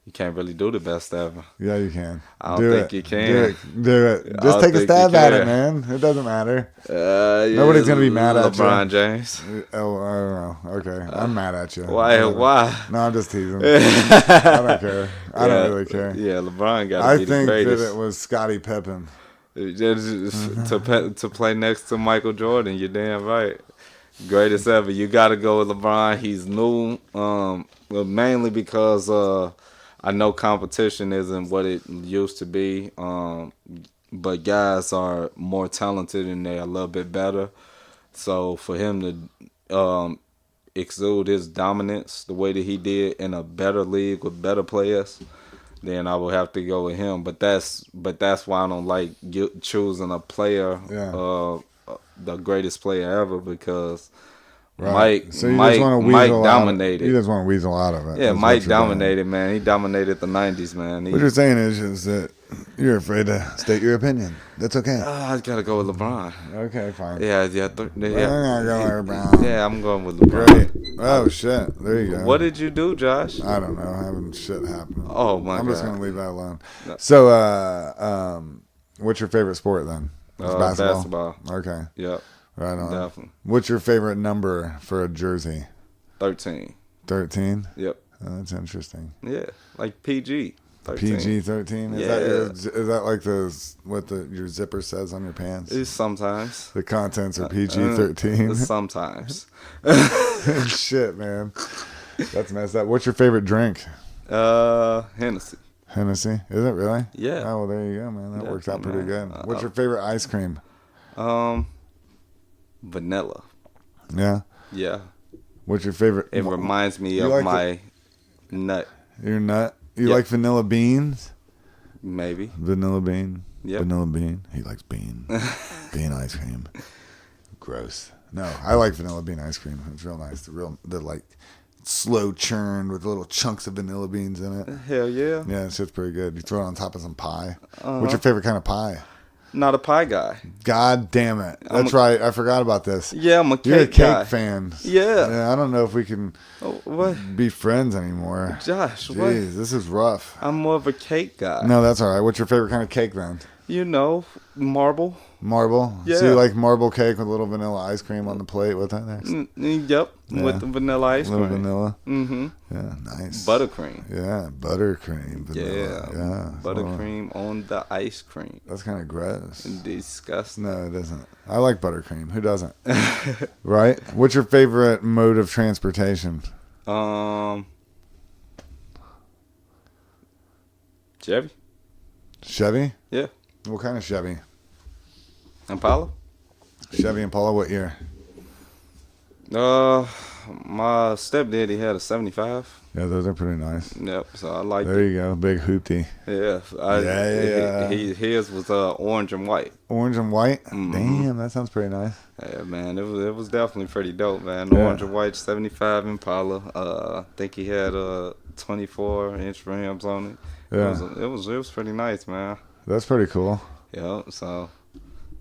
You can't really do the best ever. Yeah, you can. I don't Do think it. you can. Do it. I Just don't take a think you stab at it, can. man. It doesn't matter. Yeah, Nobody's gonna be mad at you. LeBron James. Oh, I don't know. Okay, I'm mad at you. Why? Whatever. Why? No, I'm just teasing. I don't care. I don't really care. Yeah, LeBron got to I be the think that greatest. it was Scottie Pippen. To play next to Michael Jordan, you're damn right. Greatest ever. You got to go with LeBron. He's new, well, mainly because I know competition isn't what it used to be, but guys are more talented and they're a little bit better. So for him to exude his dominance the way that he did in a better league with better players, then I would have to go with him. But that's why I don't like choosing a player, Yeah. the greatest player ever, because Right. Mike So you just want to Mike weasel dominated. You just want to weasel out of it. Yeah, That's what Mike you're doing. dominated, man. He dominated the 90s, man. What you're saying is that you're afraid to state your opinion. That's okay. I gotta go with LeBron. Okay, fine. Yeah. I'm gonna go with LeBron. Yeah, I'm going with LeBron. Great. Oh shit. There you go. What did you do, Josh? I don't know. Having shit happen. Oh my I'm god. just gonna leave that alone. No. So, what's your favorite sport then? It's Basketball. Okay. Yep, Right on. definitely. What's your favorite number for a jersey? 13. 13. Yep. Oh, that's interesting. Yeah, like PG. 13. PG 13. Is that like your zipper says on your pants? It's sometimes. The contents are PG 13. Sometimes. Shit, man. That's messed up. What's your favorite drink? Hennessy. Hennessy. Is it really? Yeah. Oh, well, there you go, man. That Yeah, works out pretty man. good. What's your favorite ice cream? Vanilla. Yeah. Yeah. What's your favorite? It reminds me You of like my nut. Your nut? You Yep. like vanilla beans? Maybe. Vanilla bean? Yep. Vanilla bean? He likes bean. Bean ice cream. Gross. No, I like vanilla bean ice cream. It's real nice. The like slow churned with little chunks of vanilla beans in it. Hell yeah. Yeah, it's just pretty good. You throw it on top of some pie. Uh-huh. What's your favorite kind of pie? Not a pie guy. God damn it. That's right. I forgot about this. Yeah, I'm a You're a cake cake guy. fan. Yeah. I don't know if we can Oh, what? be friends anymore. Josh, what? Jeez, this is rough. I'm more of a cake guy. No, that's all right. What's your favorite kind of cake then? You know, marble. Marble? Yeah. So you like marble cake with a little vanilla ice cream on the plate with that next? Yep, Yeah. with the vanilla ice Little cream. vanilla? Mm-hmm. Yeah, nice. Buttercream. Yeah, buttercream. Vanilla. Yeah. Yeah. Well, Buttercream on the ice cream. that's kind of gross. Disgusting. No, it isn't. I like buttercream. Who doesn't? Right? What's your favorite mode of transportation? Chevy. Chevy? Yeah. What kind of Chevy? Impala. Chevy Impala, what year? My stepdaddy had a 75. Yeah, those are pretty nice. Yep. So I like There it. you go, big hoopty. Yeah. Yeah. His was orange and white. Orange and white? Mhm. Damn, that sounds pretty nice. Yeah, man, it was definitely pretty dope, man. Yeah. Orange and white 75 Impala. I think he had 24-inch rims on it. Yeah. It was pretty nice, man. That's pretty cool. Yeah. So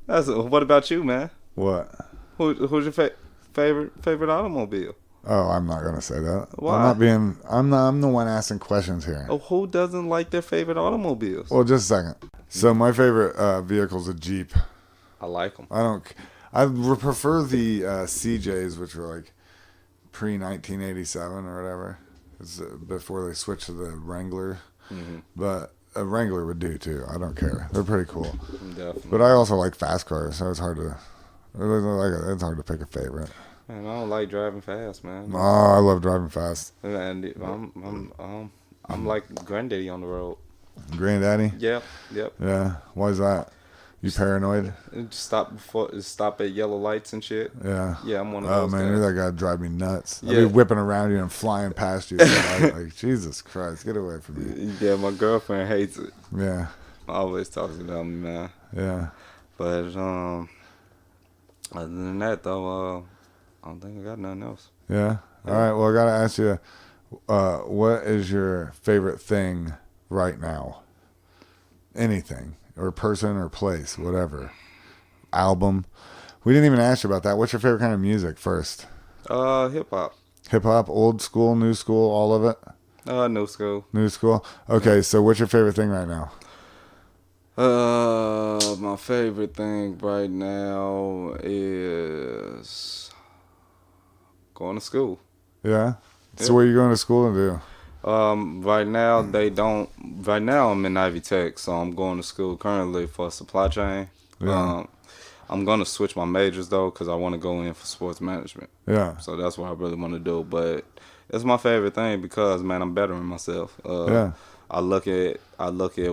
what about you, man? What? Who's your favorite automobile? Oh, I'm not gonna say that. Why? I'm the one asking questions here. Oh, who doesn't like their favorite automobiles? Well, just a second. So my favorite vehicle's a Jeep. I like them. I prefer the CJs, which were like pre 1987 or whatever. It's before they switched to the Wrangler. Mm-hmm. But a Wrangler would do too. I don't care. They're pretty cool. Definitely. But I also like fast cars, so it's hard to pick a favorite. Man, I don't like driving fast, man. Oh, I love driving fast. And I'm like granddaddy on the road. Granddaddy? Yep. Yeah. Why is that? You paranoid? Just stop at yellow lights and shit. Yeah. Yeah, I'm one of Oh those man, guys. you're that guy that drive me nuts. I'll Yeah. be whipping around you and flying past you. like Jesus Christ, get away from me. Yeah, my girlfriend hates it. Yeah. Always talks about me, man. Yeah. But other than that, though, I don't think I got nothing else. Yeah. All right. Well, I gotta ask you, what is your favorite thing right now? Anything, or person, or place, whatever. Album. We didn't even ask you about that. What's your favorite kind of music first? Hip hop. Hip hop, old school, new school, all of it. New school. New school. Okay. So, what's your favorite thing right now? My favorite thing right now is going to school. Yeah. So, Yeah. what are you going to school to do? Right now they don't. Right now I'm in Ivy Tech, so I'm going to school currently for supply chain. Yeah. I'm gonna switch my majors though, cause I want to go in for sports management. Yeah. So that's what I really want to do. But it's my favorite thing because man, I'm bettering myself. Yeah. I look at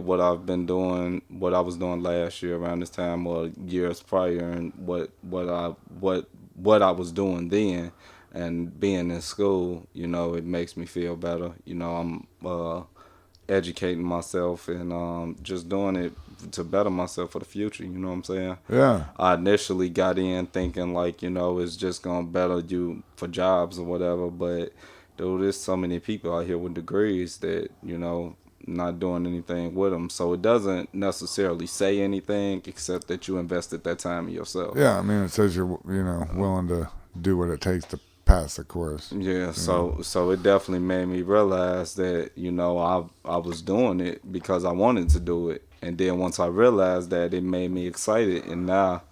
what I've been doing, what I was doing last year around this time or years prior, and what I was doing then, and being in school, you know, it makes me feel better. You know, I'm educating myself and just doing it to better myself for the future. You know what I'm saying? Yeah. I initially got in thinking like, you know, it's just gonna better you for jobs or whatever, but dude, there's so many people out here with degrees that, you know, not doing anything with them. So it doesn't necessarily say anything except that you invested that time in yourself. Yeah. I mean, it says you're, willing to do what it takes to pass the course. Yeah, so it definitely made me realize that, you know, I was doing it because I wanted to do it. And then once I realized that, it made me excited, and now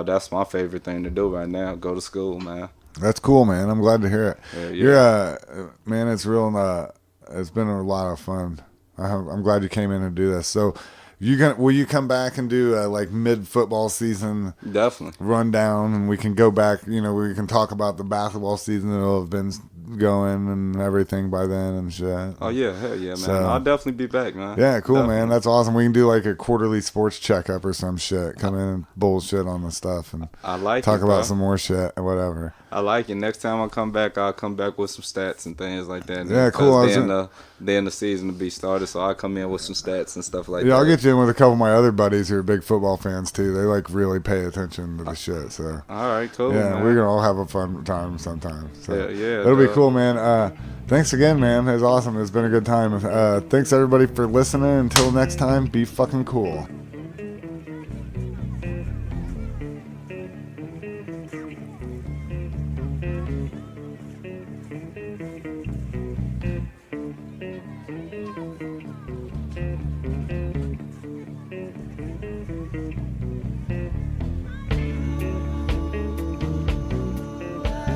that's my favorite thing to do right now. Go to school, man. That's cool, man. I'm glad to hear it. Yeah. You're, man, it's real. It's been a lot of fun. I'm glad you came in to do this. So, will you come back and do a like mid football season Definitely. rundown, and we can go back? We can talk about the basketball season that'll have been going and everything by then and shit. Oh yeah, hell yeah, man. So- I'll definitely be back, man. Yeah, cool, Definitely. man. That's awesome. We can do like a quarterly sports checkup or some shit. Come in and bullshit on the stuff and I like talk it, about bro. some more shit or whatever. I like it. Next time I come back, I'll come back with some stats and things like that. Yeah, cool. I was Then the season to be started, so I'll come in with some stats and stuff like Yeah, that. I'll get you in with a couple of my other buddies who are big football fans too. They like really pay attention to the shit. So All right, cool. yeah, man. we're gonna all have a fun time sometime. So Yeah, it'll be duh. cool, man. Thanks again, man. It was awesome. It's been a good time. Thanks everybody for listening. Until next time, be fucking cool.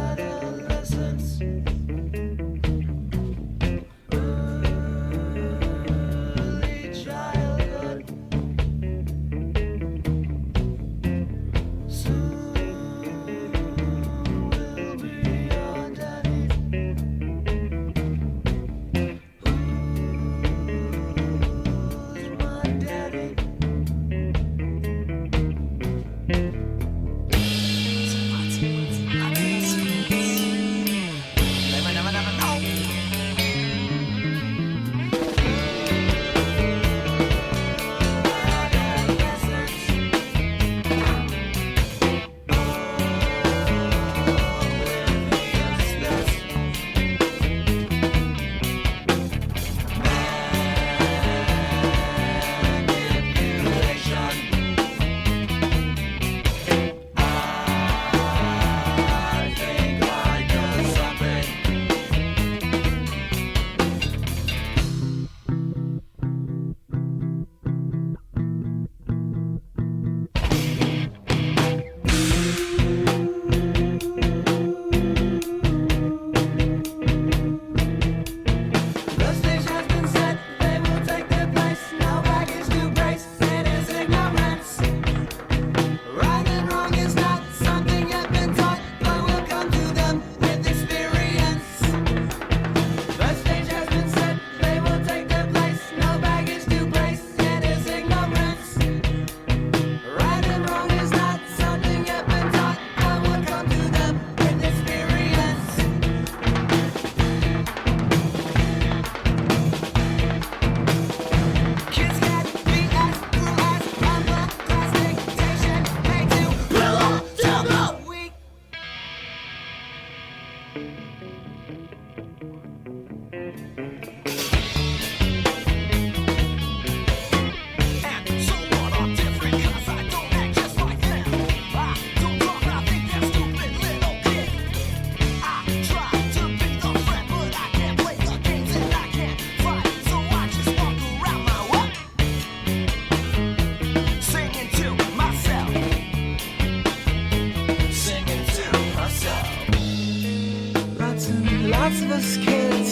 Adolescence. Early childhood. Soon will be your daddy. Who's my daddy? I think I know something. The stage has been set, they will take their place. No baggage to brace, it is ignorance. Right and wrong is not something yet been taught, but will come to them with experience. The stage has been set, they will take their place. No baggage to brace, it is ignorance. Right and wrong is not something yet been taught, but will come to them with experience. Kids get BS through us, procrastination, they do little to the weak. And so what I'm different, 'cause I don't act just like them. I don't talk, I think they're stupid little kids. I try to be the friend, but I can't play the games and I can't fight, so I just walk around my way, singing to myself, singing to myself. Lots and lots of us kids